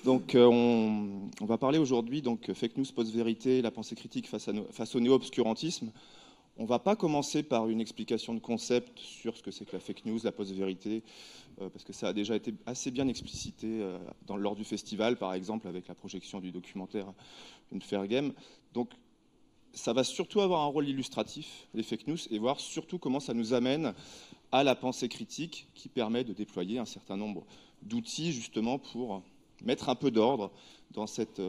Donc, on va parler aujourd'hui donc fake news, post-vérité, la pensée critique face au néo-obscurantisme. On ne va pas commencer par une explication de concept sur ce que c'est que la fake news, la post-vérité, parce que ça a déjà été assez bien explicité lors du festival, par exemple, avec la projection du documentaire Une Fair Game. Donc, ça va surtout avoir un rôle illustratif, les fake news, et voir surtout comment ça nous amène à la pensée critique qui permet de déployer un certain nombre d'outils, justement, pour mettre un peu d'ordre dans cette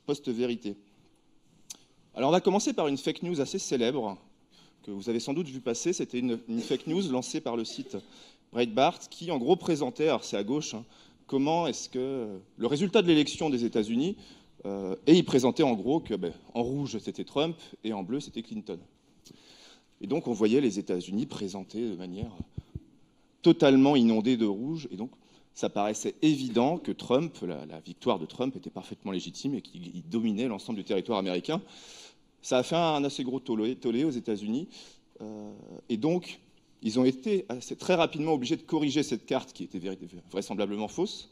post-vérité. Alors, on va commencer par une fake news assez célèbre, que vous avez sans doute vu passer. C'était une fake news lancée par le site Breitbart, qui, en gros, présentait, alors c'est à gauche, comment est-ce que le résultat de l'élection des États-Unis, et il présentait en gros que en rouge, c'était Trump, et en bleu, c'était Clinton. Et donc, on voyait les États-Unis présentés de manière totalement inondée de rouge, et donc, ça paraissait évident que Trump, la victoire de Trump était parfaitement légitime et qu'il dominait l'ensemble du territoire américain. Ça a fait un assez gros tollé aux États-Unis. Et donc, ils ont été très rapidement obligés de corriger cette carte qui était vraisemblablement fausse.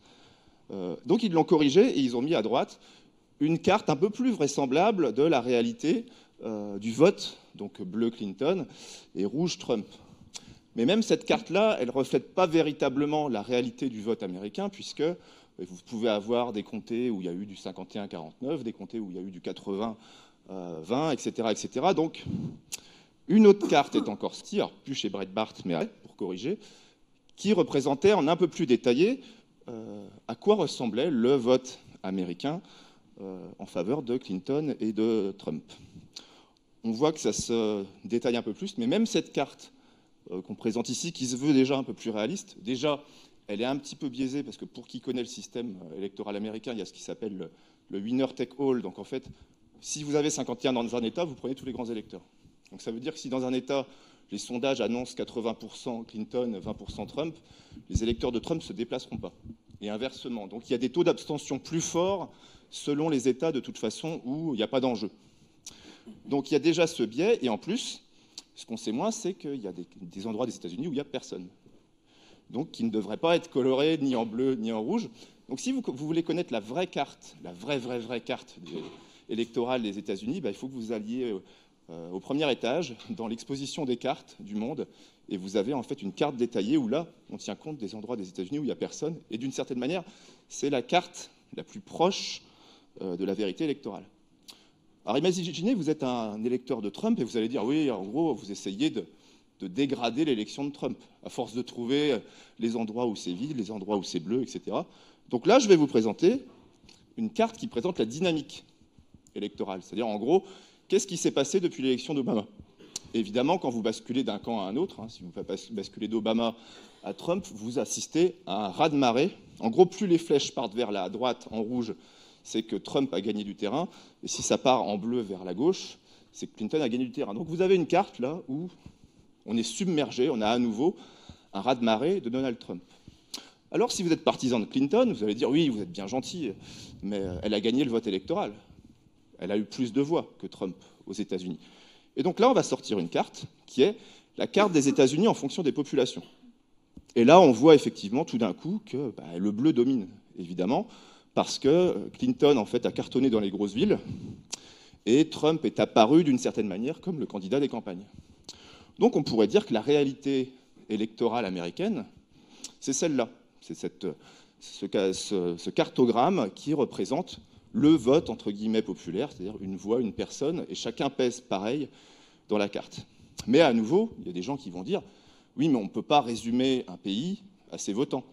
Donc, ils l'ont corrigée et ils ont mis à droite une carte un peu plus vraisemblable de la réalité du vote, donc bleu Clinton et rouge Trump. Mais même cette carte-là, elle ne reflète pas véritablement la réalité du vote américain, puisque vous pouvez avoir des comtés où il y a eu du 51-49, des comtés où il y a eu du 80-20, etc., etc. Donc, une autre carte est encore sortie, plus chez Breitbart, mais pour corriger, qui représentait en un peu plus détaillé à quoi ressemblait le vote américain en faveur de Clinton et de Trump. On voit que ça se détaille un peu plus, mais même cette carte qu'on présente ici, qui se veut déjà un peu plus réaliste. Déjà, elle est un petit peu biaisée, parce que pour qui connaît le système électoral américain, il y a ce qui s'appelle le winner take all. Donc en fait, si vous avez 51 dans un État, vous prenez tous les grands électeurs. Donc ça veut dire que si dans un État, les sondages annoncent 80% Clinton, 20% Trump, les électeurs de Trump ne se déplaceront pas. Et inversement. Donc il y a des taux d'abstention plus forts selon les États, de toute façon, où il n'y a pas d'enjeu. Donc il y a déjà ce biais, et en plus, ce qu'on sait moins, c'est qu'il y a des endroits des États-Unis où il n'y a personne. Donc, qui ne devraient pas être colorés ni en bleu ni en rouge. Donc, si vous voulez connaître la vraie carte, la vraie carte électorale des États-Unis, il faut que vous alliez au premier étage, dans l'exposition des cartes du monde, et vous avez en fait une carte détaillée où là, on tient compte des endroits des États-Unis où il n'y a personne. Et d'une certaine manière, c'est la carte la plus proche de la vérité électorale. Alors imaginez, vous êtes un électeur de Trump et vous allez dire, oui, en gros, vous essayez de dégrader l'élection de Trump, à force de trouver les endroits où c'est vide, les endroits où c'est bleu, etc. Donc là, je vais vous présenter une carte qui présente la dynamique électorale. C'est-à-dire, en gros, qu'est-ce qui s'est passé depuis l'élection d'Obama? Évidemment, quand vous basculez d'un camp à un autre, si vous basculez d'Obama à Trump, vous assistez à un raz-de-marée. En gros, plus les flèches partent vers la droite en rouge, c'est que Trump a gagné du terrain, et si ça part en bleu vers la gauche, c'est que Clinton a gagné du terrain. Donc vous avez une carte là où on est submergé, on a à nouveau un raz-de-marée de Donald Trump. Alors si vous êtes partisan de Clinton, vous allez dire oui, vous êtes bien gentil, mais elle a gagné le vote électoral. Elle a eu plus de voix que Trump aux États-Unis. Et donc là, on va sortir une carte qui est la carte des États-Unis en fonction des populations. Et là, on voit effectivement tout d'un coup que le bleu domine, évidemment, parce que Clinton, en fait, a cartonné dans les grosses villes et Trump est apparu d'une certaine manière comme le candidat des campagnes. Donc on pourrait dire que la réalité électorale américaine, c'est celle-là. C'est ce cartogramme qui représente le vote, entre guillemets, populaire, c'est-à-dire une voix, une personne, et chacun pèse pareil dans la carte. Mais à nouveau, il y a des gens qui vont dire « Oui, mais on ne peut pas résumer un pays à ses votants. »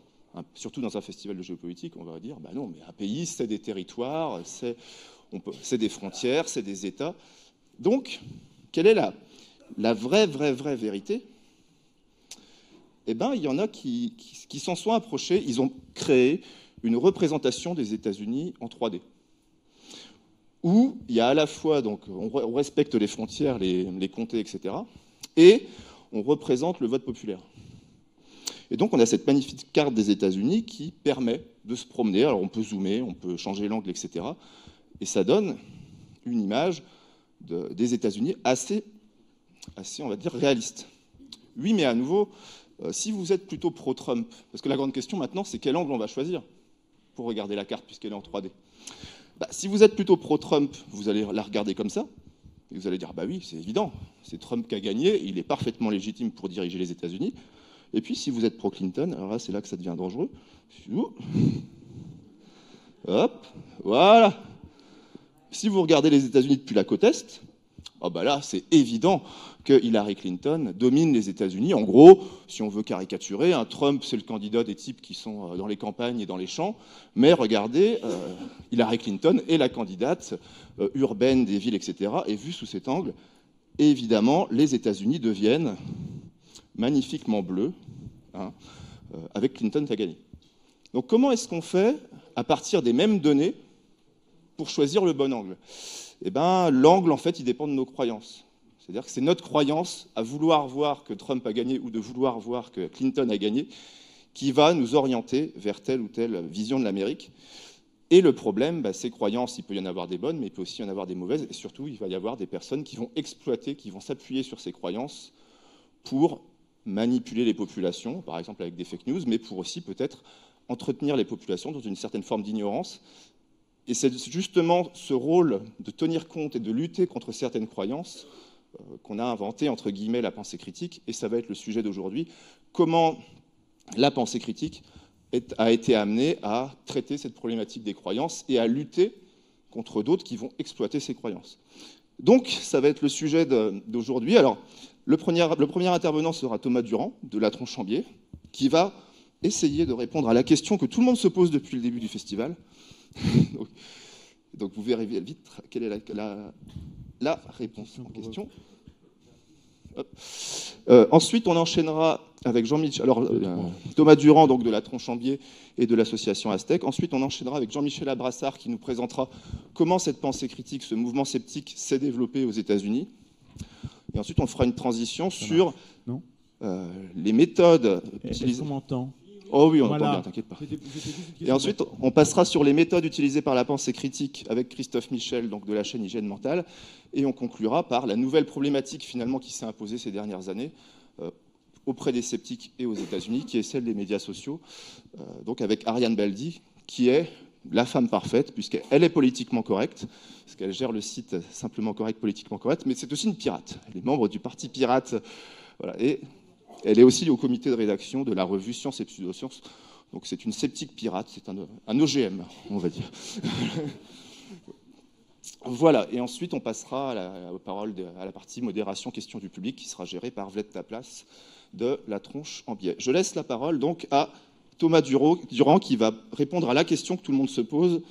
Surtout dans un festival de géopolitique, on va dire « Non, mais un pays, c'est des territoires, c'est des frontières, c'est des États. » Donc, quelle est la vraie vérité? Eh bien, il y en a qui s'en sont approchés. Ils ont créé une représentation des États-Unis en 3D. Où il y a à la fois, donc, on respecte les frontières, les comtés, etc. Et on représente le vote populaire. Et donc, on a cette magnifique carte des États-Unis qui permet de se promener. Alors, on peut zoomer, on peut changer l'angle, etc. Et ça donne une image des États-Unis assez, on va dire, réaliste. Oui, mais à nouveau, si vous êtes plutôt pro-Trump, parce que la grande question maintenant, c'est quel angle on va choisir pour regarder la carte puisqu'elle est en 3D. Bah, si vous êtes plutôt pro-Trump, vous allez la regarder comme ça, et vous allez dire, bah oui, c'est évident, c'est Trump qui a gagné, il est parfaitement légitime pour diriger les États-Unis. Et puis, si vous êtes pro-Clinton, alors là, c'est là que ça devient dangereux. Hop, voilà. Si vous regardez les États-Unis depuis la côte Est, oh bah là, c'est évident que Hillary Clinton domine les États-Unis. En gros, si on veut caricaturer, Trump, c'est le candidat des types qui sont dans les campagnes et dans les champs. Mais regardez, Hillary Clinton est la candidate urbaine des villes, etc. Et vu sous cet angle, évidemment, les États-Unis deviennent magnifiquement bleus, hein, avec Clinton qui a gagné. Donc comment est-ce qu'on fait, à partir des mêmes données, pour choisir le bon angle? Eh bien, l'angle, en fait, il dépend de nos croyances. C'est-à-dire que c'est notre croyance à vouloir voir que Trump a gagné ou de vouloir voir que Clinton a gagné qui va nous orienter vers telle ou telle vision de l'Amérique. Et le problème, ces croyances, il peut y en avoir des bonnes, mais il peut aussi y en avoir des mauvaises. Et surtout, il va y avoir des personnes qui vont exploiter, qui vont s'appuyer sur ces croyances pour manipuler les populations, par exemple avec des fake news, mais pour aussi peut-être entretenir les populations dans une certaine forme d'ignorance. Et c'est justement ce rôle de tenir compte et de lutter contre certaines croyances qu'on a inventé, entre guillemets, la pensée critique, et ça va être le sujet d'aujourd'hui. Comment la pensée critique a été amenée à traiter cette problématique des croyances et à lutter contre d'autres qui vont exploiter ces croyances. Donc, ça va être le sujet d'aujourd'hui. Alors, le premier intervenant sera Thomas Durand, de La Tronche-Chambier, qui va essayer de répondre à la question que tout le monde se pose depuis le début du festival. Donc vous verrez vite quelle est la réponse en question. Ensuite, on enchaînera avec Jean-Michel, Thomas Durand, donc de La Tronche-Chambier et de l'association Aztec. Ensuite, on enchaînera avec Jean-Michel Abrassard qui nous présentera comment cette pensée critique, ce mouvement sceptique s'est développé aux États-Unis. Et ensuite, on fera une transition sur les méthodes utilisées. Est-ce qu'on m'entend ? Oh oui, on entend bien, t'inquiète pas. Et ensuite, on passera sur les méthodes utilisées par la pensée critique avec Christophe Michel, donc de la chaîne Hygiène Mentale, et on conclura par la nouvelle problématique finalement qui s'est imposée ces dernières années auprès des sceptiques et aux États-Unis, qui est celle des médias sociaux, donc avec Ariane Baldi, qui est la femme parfaite, puisqu'elle est politiquement correcte, parce qu'elle gère le site Simplement Correct, Politiquement Correct, mais c'est aussi une pirate. Elle est membre du parti pirate, voilà, et elle est aussi au comité de rédaction de la revue Science et Pseudosciences. Donc c'est une sceptique pirate, c'est un OGM, on va dire. Voilà, et ensuite on passera à la partie modération, question du public, qui sera gérée par Vled Taplace de La Tronche-Chambier. Je laisse la parole donc à Thomas Durand, qui va répondre à la question que tout le monde se pose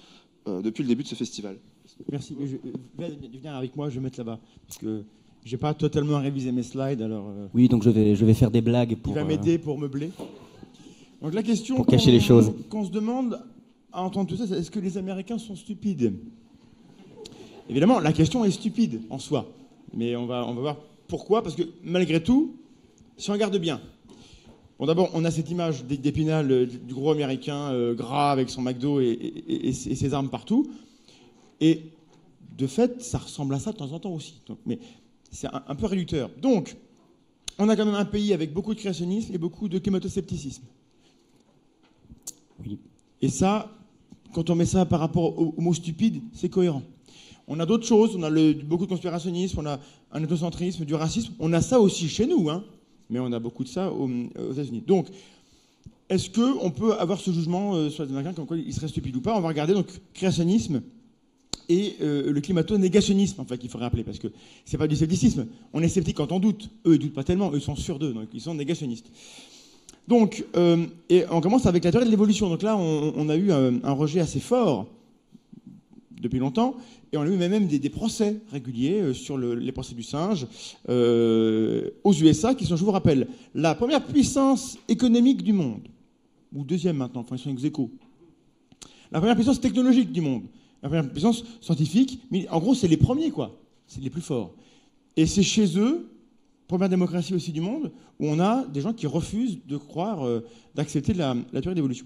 depuis le début de ce festival. Merci. Viens avec moi, je vais mettre là-bas, parce que j'ai pas totalement révisé mes slides, alors... Oui, donc je vais faire des blagues pour... Il va m'aider pour meubler. Donc la question pour cacher les choses. Qu'on se demande à entendre tout ça, c'est est-ce que les Américains sont stupides ? Évidemment, la question est stupide en soi. Mais on va voir pourquoi, parce que malgré tout, si on regarde bien, bon d'abord, on a cette image d'Épinal, du gros Américain gras avec son McDo et ses armes partout. Et de fait, ça ressemble à ça de temps en temps aussi. Donc, mais c'est un peu réducteur. Donc, on a quand même un pays avec beaucoup de créationnisme et beaucoup de climato-scepticisme. Oui. Et ça, quand on met ça par rapport au mot stupide, c'est cohérent. On a d'autres choses, on a beaucoup de conspirationnisme, on a un ethnocentrisme, du racisme. On a ça aussi chez nous, hein, mais on a beaucoup de ça aux États-Unis. Donc, est-ce qu'on peut avoir ce jugement sur les Américains comme quoi ils seraient stupides ou pas ? On va regarder donc créationnisme et le climato-négationnisme, enfin, qu'il faut rappeler, parce que c'est pas du scepticisme. On est sceptique quand on doute. Eux, ils doutent pas tellement, eux, ils sont sûrs d'eux, donc ils sont négationnistes. Donc, et on commence avec la théorie de l'évolution. Donc là, on a eu un rejet assez fort depuis longtemps, et on a eu même des procès réguliers sur les procès du singe aux USA, qui sont, je vous rappelle, la première puissance économique du monde, ou deuxième maintenant, enfin ils sont ex aequo. La première puissance technologique du monde, la première puissance scientifique, mais en gros c'est les premiers, quoi, c'est les plus forts. Et c'est chez eux, première démocratie aussi du monde, où on a des gens qui refusent de croire, d'accepter la théorie d'évolution.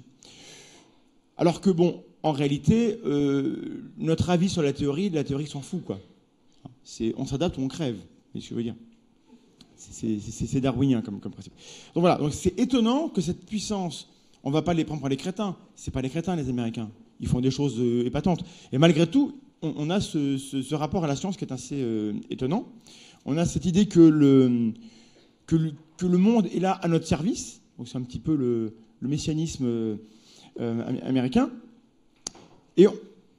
Alors que bon, en réalité, notre avis sur la théorie s'en fout, quoi. On s'adapte ou on crève, c'est ce que je veux dire. C'est darwinien comme principe. Donc voilà, donc c'est étonnant que cette puissance on ne va pas les prendre pour les crétins. Ce n'est pas les crétins, les Américains. Ils font des choses épatantes. Et malgré tout, on a ce rapport à la science qui est assez étonnant. On a cette idée que le monde est là à notre service. Donc c'est un petit peu le messianisme américain. Et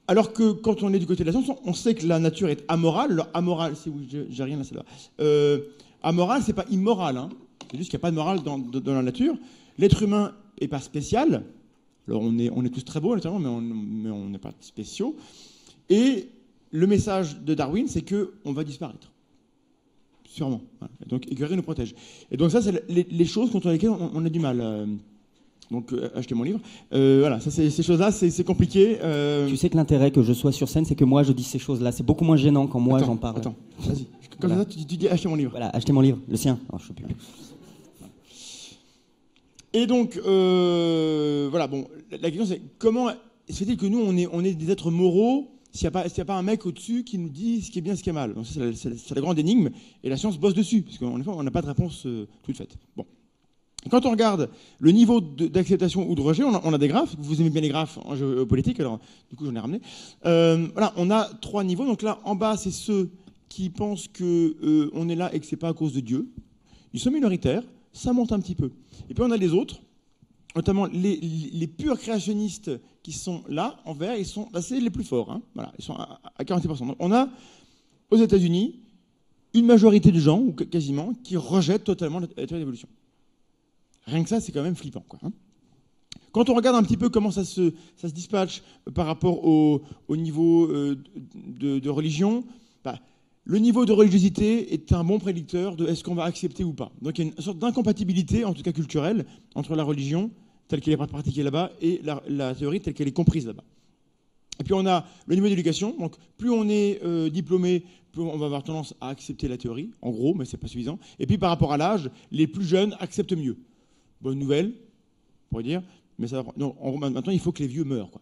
alors que quand on est du côté de la science, on sait que la nature est amorale. Alors amoral, j'ai rien à celle-là. Amoral, c'est pas immoral. Hein. C'est juste qu'il n'y a pas de morale dans la nature. L'être humain n'est pas spécial. Alors on est tous très beaux naturellement, mais on n'est pas spéciaux. Et le message de Darwin, c'est qu'on va disparaître. Sûrement. Voilà. Donc écœurer nous protège. Et donc ça, c'est les choses contre lesquelles on a du mal. Donc achetez mon livre. Voilà, ça, ces choses-là, c'est compliqué. Tu sais que l'intérêt que je sois sur scène, c'est que moi je dis ces choses-là. C'est beaucoup moins gênant quand moi j'en parle. Attends, vas-y. Comme voilà. ça, tu dis achetez mon livre. Voilà, achetez mon livre, le sien. Alors, je sais plus. Et donc, voilà, bon, la question c'est comment se fait-il que nous, on est des êtres moraux s'il n'y a pas un mec au-dessus qui nous dit ce qui est bien, ce qui est mal. Donc ça, c'est la grande énigme, et la science bosse dessus, parce qu'en effet, on n'a pas de réponse toute faite. Bon. Et quand on regarde le niveau d'acceptation ou de rejet, on a des graphes. Vous aimez bien les graphes en géopolitique, alors du coup j'en ai ramené. Voilà, on a 3 niveaux. Donc là, en bas, c'est ceux qui pensent qu'on est là et que ce n'est pas à cause de Dieu. Ils sont minoritaires, ça monte un petit peu. Et puis on a les autres, notamment les purs créationnistes qui sont là, en vert, ils sont assez les plus forts. Hein. Voilà, ils sont à 40%. Donc on a, aux États-Unis, une majorité de gens, ou quasiment, qui rejettent totalement la théorie d'évolution. Rien que ça, c'est quand même flippant, quoi. Hein. Quand on regarde un petit peu comment ça se dispatche par rapport au niveau de religion, bah, le niveau de religiosité est un bon prédicteur de est-ce qu'on va accepter ou pas. Donc il y a une sorte d'incompatibilité, en tout cas culturelle, entre la religion telle qu'elle est pratiquée là-bas et la théorie telle qu'elle est comprise là-bas. Et puis on a le niveau d'éducation. Donc plus on est diplômé, plus on va avoir tendance à accepter la théorie, en gros, mais c'est pas suffisant. Et puis par rapport à l'âge, les plus jeunes acceptent mieux. Bonne nouvelle, on pourrait dire, mais ça va. Non, maintenant il faut que les vieux meurent, quoi.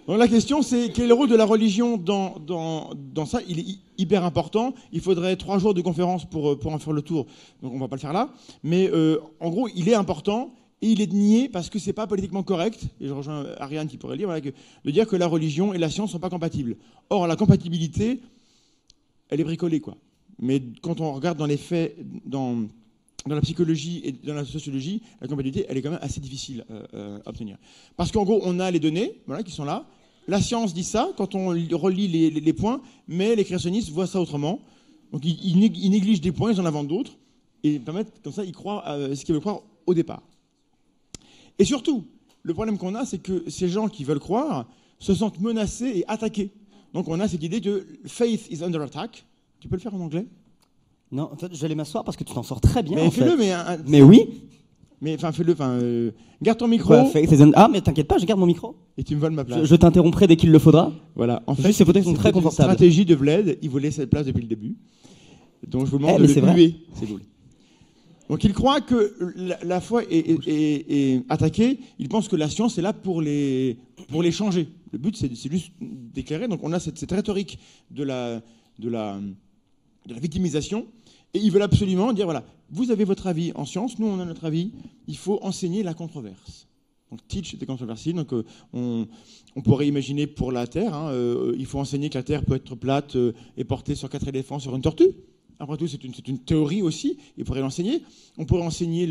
Donc la question, c'est quel est le rôle de la religion dans ça? Il est hyper important. Il faudrait 3 jours de conférence pour en faire le tour. Donc on ne va pas le faire là. Mais en gros, il est important et il est nié parce que ce n'est pas politiquement correct. Et je rejoins Ariane qui pourrait le dire, voilà, de dire que la religion et la science ne sont pas compatibles. Or, la compatibilité, elle est bricolée, quoi. Mais quand on regarde dans les faits, dans la psychologie et dans la sociologie, la compatibilité, elle est quand même assez difficile à obtenir. Parce qu'en gros, on a les données, voilà, qui sont là. La science dit ça quand on relie les points, mais les créationnistes voient ça autrement. Donc ils négligent des points, ils en inventent d'autres, et permettent, comme ça, ils croient à ce qu'ils veulent croire au départ. Et surtout, le problème qu'on a, c'est que ces gens qui veulent croire se sentent menacés et attaqués. Donc on a cette idée de « faith is under attack ». Tu peux le faire en anglais ? Non, en fait, j'allais m'asseoir parce que tu t'en sors très bien. Mais fais-le, mais oui. Mais enfin, fais-le. Garde ton micro. Ah, mais t'inquiète pas, je garde mon micro. Et tu me voles ma place. Je t'interromprai dès qu'il le faudra. Voilà. En fait, juste ces fauteuils sont très confortables. La stratégie de Vled, il voulait cette place depuis le début. Donc je vous demande de le huer. C'est cool. Donc il croit que la foi est attaquée. Il pense que la science est là pour les changer. Le but, c'est juste d'éclairer. Donc on a cette rhétorique de la victimisation. Et ils veulent absolument dire, voilà, vous avez votre avis en science, nous on a notre avis, il faut enseigner la controverse. Donc teach the controversy, donc on pourrait imaginer pour la Terre, hein, il faut enseigner que la Terre peut être plate et portée sur 4 éléphants sur une tortue. Après tout, c'est une théorie aussi, il pourrait l'enseigner. On pourrait enseigner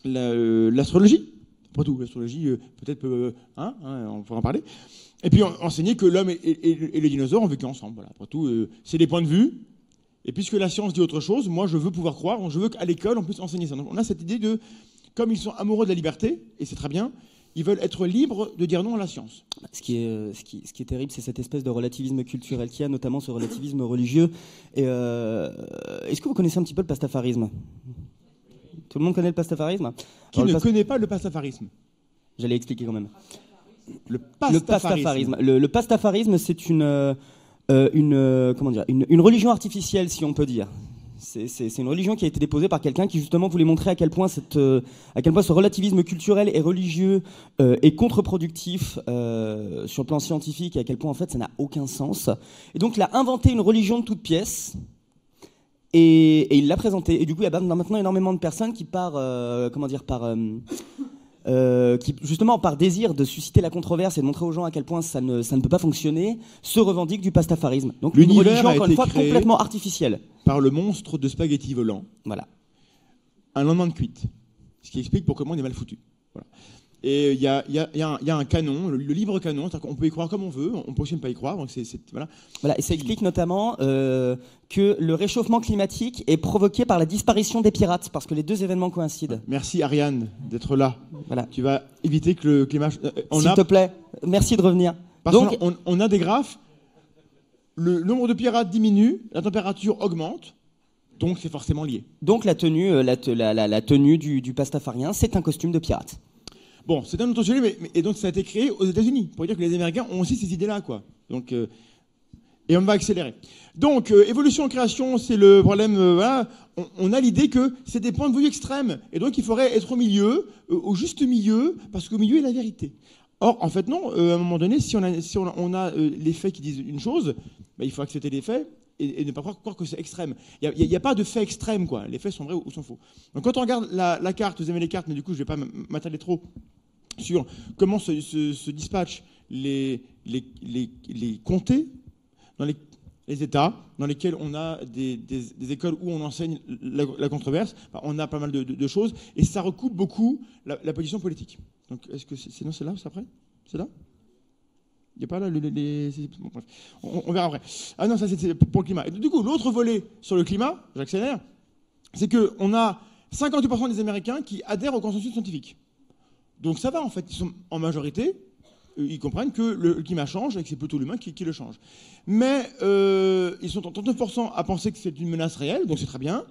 l'astrologie. Après tout, l'astrologie, peut-être, on pourra en parler. Et puis enseigner que l'homme et les dinosaures ont vécu ensemble. Voilà. Après tout, c'est des points de vue. Et puisque la science dit autre chose, moi je veux pouvoir croire, je veux qu'à l'école on puisse enseigner ça. Donc on a cette idée de, comme ils sont amoureux de la liberté, et c'est très bien, ils veulent être libres de dire non à la science. Ce qui est terrible, c'est cette espèce de relativisme culturel qu'il y a, notamment ce relativisme religieux. Et est-ce que vous connaissez un petit peu le pastafarisme ? Tout le monde connaît le pastafarisme ? Qui ne connaît pas le pastafarisme ? J'allais expliquer quand même. Le pastafarisme. Le pastafarisme, c'est une religion artificielle, si on peut dire. C'est une religion qui a été déposée par quelqu'un qui justement voulait montrer à quel point ce relativisme culturel et religieux est contre-productif sur le plan scientifique, et à quel point en fait ça n'a aucun sens. Et donc il a inventé une religion de toutes pièces. Et il l'a présenté. Et du coup, il y a maintenant énormément de personnes qui qui, justement, par désir de susciter la controverse et de montrer aux gens à quel point ça ne peut pas fonctionner, se revendiquent du pastafarisme. Donc une religion, encore une fois, complètement artificielle. Par le monstre de spaghetti volant. Voilà. Un lendemain de cuite. Ce qui explique pourquoi on est mal foutu. Voilà. Et il y a un canon, le libre canon, on peut y croire comme on veut, on peut aussi ne pas y croire. Donc voilà. Voilà, et ça explique notamment que le réchauffement climatique est provoqué par la disparition des pirates, parce que les deux événements coïncident. Merci Ariane d'être là. Voilà. Tu vas éviter que le climat... S'il te plaît, merci de revenir. Donc, on a des graphes, le nombre de pirates diminue, la température augmente, donc c'est forcément lié. Donc la tenue du pastafarien, c'est un costume de pirate. Bon, c'est un autre sujet, et donc ça a été créé aux États-Unis, pour dire que les Américains ont aussi ces idées-là, quoi. Donc, et on va accélérer. Donc, évolution-création, c'est le problème. Voilà. On a l'idée que c'est des points de vue extrêmes, et donc il faudrait être au milieu, au juste milieu, parce qu'au milieu est la vérité. Or, en fait, non. À un moment donné, si on a les faits qui disent une chose, bah, il faut accepter les faits et ne pas croire que c'est extrême. Il n'y a pas de faits extrêmes, quoi. Les faits sont vrais ou sont faux. Donc, quand on regarde la carte, vous aimez les cartes, mais du coup, je ne vais pas m'attarder trop sur comment se dispatchent les comtés dans les États dans lesquels on a des écoles où on enseigne la controverse. Enfin, on a pas mal de choses, et ça recoupe beaucoup la position politique. Donc, est-ce que c'est là ou c'est après? C'est là? Il n'y a pas là bon, bref. On verra après. Ah non, ça c'est pour le climat. Et du coup, l'autre volet sur le climat, j'accélère, c'est qu'on a 58% des Américains qui adhèrent au consensus scientifique. Donc ça va, en fait, ils sont en majorité, ils comprennent que le climat change et que c'est plutôt l'humain qui le change. Mais ils sont 39% à penser que c'est une menace réelle, donc c'est très bien,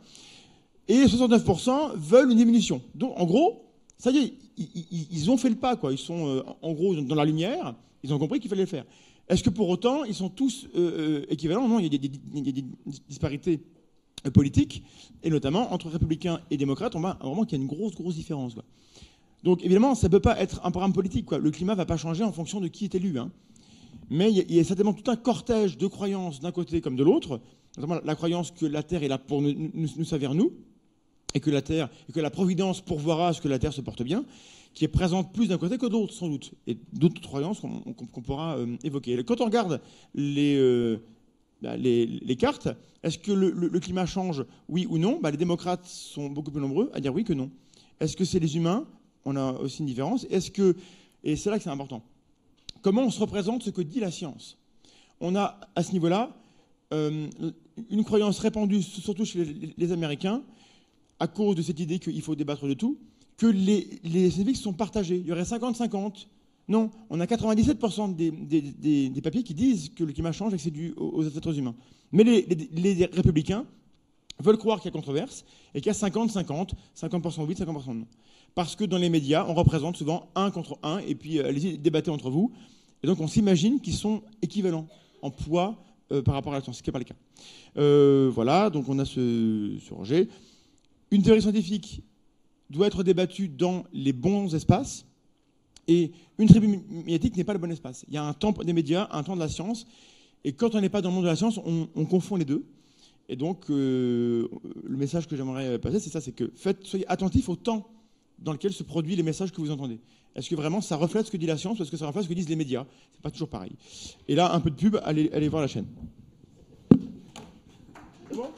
et 69% veulent une diminution. Donc en gros, ça y est, ils ont fait le pas, quoi. Ils sont en gros dans la lumière, ils ont compris qu'il fallait le faire. Est-ce que pour autant, ils sont tous équivalents? Non, il y a des disparités politiques, et notamment entre républicains et démocrates, on voit vraiment qu'il y a une grosse différence, quoi. Donc évidemment, ça ne peut pas être un programme politique, quoi. Le climat ne va pas changer en fonction de qui est élu, hein. Mais il y a certainement tout un cortège de croyances d'un côté comme de l'autre, notamment la croyance que la Terre est là pour nous servir, nous, et que la Providence pourvoira à ce que la Terre se porte bien, qui est présente plus d'un côté que d'autres, sans doute, et d'autres croyances qu'on pourra évoquer. Quand on regarde les cartes, est-ce que le climat change, oui ou non? Les démocrates sont beaucoup plus nombreux à dire oui que non. Est-ce que c'est les humains? On a aussi une différence. Et c'est là que c'est important. Comment on se représente ce que dit la science? On a, à ce niveau-là, une croyance répandue, surtout chez les Américains, à cause de cette idée qu'il faut débattre de tout, que les scientifiques sont partagés. Il y aurait 50-50. Non, on a 97% des papiers qui disent que le climat change et que c'est dû aux êtres humains. Mais les républicains veulent croire qu'il y a controverse et qu'il y a 50-50, 50% oui, 50% non. Parce que dans les médias, on représente souvent 1 contre 1, et puis allez-y, débattez entre vous. Et donc on s'imagine qu'ils sont équivalents en poids par rapport à la science, ce qui n'est pas le cas. Voilà, donc on a ce rejet. Une théorie scientifique doit être débattue dans les bons espaces, et une tribu médiatique n'est pas le bon espace. Il y a un temps des médias, un temps de la science, et quand on n'est pas dans le monde de la science, on confond les deux. Et donc, le message que j'aimerais passer, c'est ça, c'est que soyez attentifs au temps dans lequel se produisent les messages que vous entendez. Est-ce que vraiment ça reflète ce que dit la science ou est-ce que ça reflète ce que disent les médias? C'est pas toujours pareil. Et là, un peu de pub, allez voir la chaîne. C'est bon ?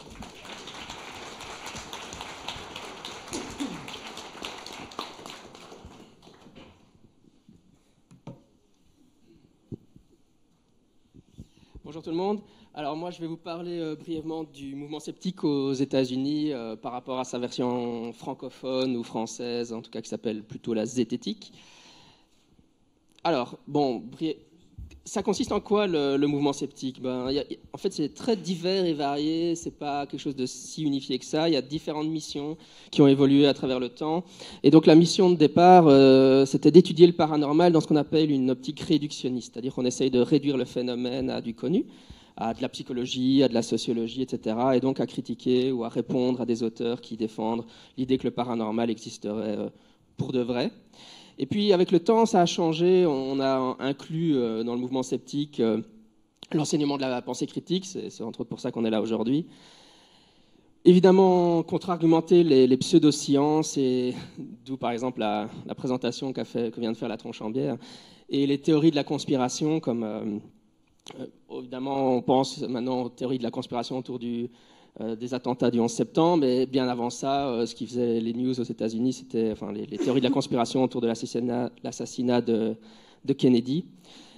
Bonjour tout le monde. Alors moi je vais vous parler brièvement du mouvement sceptique aux États-Unis par rapport à sa version francophone ou française, en tout cas qui s'appelle plutôt la zététique. Alors bon, ça consiste en quoi le mouvement sceptique? En fait c'est très divers et varié, c'est pas quelque chose de si unifié que ça. Il y a différentes missions qui ont évolué à travers le temps. Et donc la mission de départ, c'était d'étudier le paranormal dans ce qu'on appelle une optique réductionniste, c'est-à-dire qu'on essaye de réduire le phénomène à du connu, à de la psychologie, à de la sociologie, etc. Et donc à critiquer ou à répondre à des auteurs qui défendent l'idée que le paranormal existerait pour de vrai. Et puis avec le temps, ça a changé. On a inclus dans le mouvement sceptique l'enseignement de la pensée critique. C'est entre autres pour ça qu'on est là aujourd'hui. évidemment contre-argumenter les pseudosciences, et d'où par exemple la présentation que vient de faire la Tronchambière, et les théories de la conspiration, comme évidemment on pense maintenant aux théories de la conspiration autour des attentats du 11 septembre, mais bien avant ça, ce qui faisait les news aux États-Unis, c'était les théories de la conspiration autour de l'assassinat de Kennedy.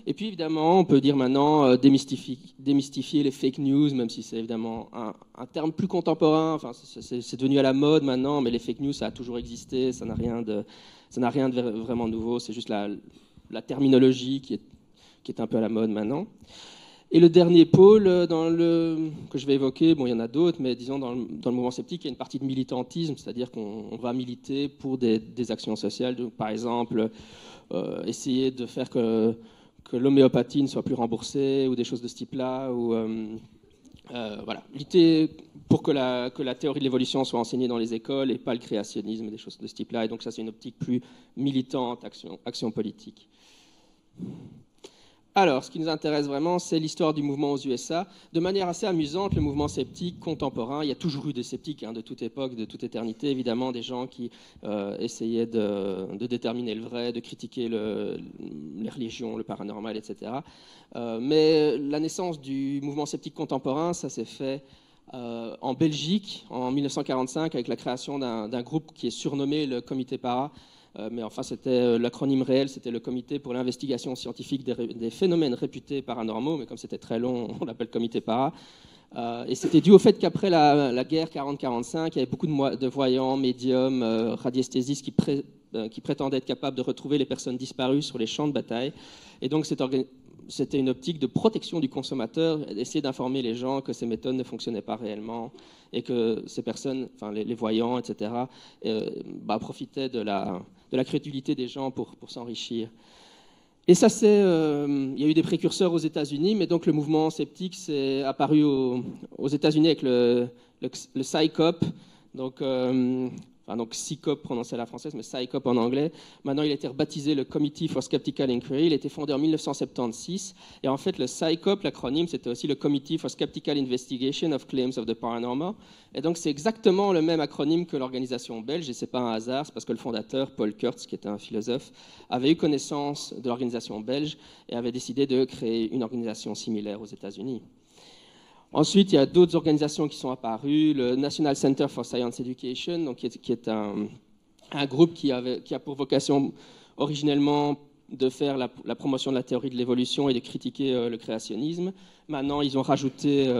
Et puis évidemment, on peut dire maintenant démystifier les fake news, même si c'est évidemment un terme plus contemporain. Enfin, c'est devenu à la mode maintenant, mais les fake news, ça a toujours existé. Ça n'a rien de vraiment nouveau. C'est juste la terminologie qui est un peu à la mode maintenant. Et le dernier pôle que je vais évoquer, bon, il y en a d'autres, mais disons dans le mouvement sceptique, il y a une partie de militantisme, c'est-à-dire qu'on va militer pour des actions sociales. Donc, par exemple, essayer de faire que l'homéopathie ne soit plus remboursée, ou des choses de ce type-là, ou voilà, lutter pour que la théorie de l'évolution soit enseignée dans les écoles et pas le créationnisme, des choses de ce type-là. Et donc ça, c'est une optique plus militante, action politique. Alors, ce qui nous intéresse vraiment, c'est l'histoire du mouvement aux USA. De manière assez amusante, le mouvement sceptique contemporain, il y a toujours eu des sceptiques de toute époque, de toute éternité, évidemment, des gens qui essayaient de déterminer le vrai, de critiquer les religions, le paranormal, etc. Mais la naissance du mouvement sceptique contemporain, ça s'est fait en Belgique, en 1945, avec la création d'un groupe qui est surnommé le Comité Para. Mais enfin, l'acronyme réel, c'était le Comité pour l'investigation scientifique des phénomènes réputés paranormaux, mais comme c'était très long, on l'appelle Comité Para. Et c'était dû au fait qu'après la guerre 40-45, il y avait beaucoup de voyants, médiums, radiesthésistes qui prétendaient être capables de retrouver les personnes disparues sur les champs de bataille. Et donc, c'était une optique de protection du consommateur, d'essayer d'informer les gens que ces méthodes ne fonctionnaient pas réellement et que ces personnes, enfin les voyants, etc., profitaient de la crédulité des gens pour s'enrichir. Et ça, il y a eu des précurseurs aux États-Unis, mais donc le mouvement sceptique s'est apparu aux États-Unis avec le PsyCop, donc PsyCop prononcé à la française, mais PsyCop en anglais. Maintenant, il a été rebaptisé le Committee for Skeptical Inquiry. Il a été fondé en 1976. Et en fait, le PsyCop, l'acronyme, c'était aussi le Committee for Skeptical Investigation of Claims of the Paranormal. Et donc, c'est exactement le même acronyme que l'organisation belge. Et ce n'est pas un hasard, c'est parce que le fondateur, Paul Kurtz, qui était un philosophe, avait eu connaissance de l'organisation belge et avait décidé de créer une organisation similaire aux États-Unis. Ensuite, il y a d'autres organisations qui sont apparues. Le National Center for Science Education, donc qui est un groupe qui a pour vocation originellement de faire la promotion de la théorie de l'évolution et de critiquer le créationnisme. Maintenant, ils ont rajouté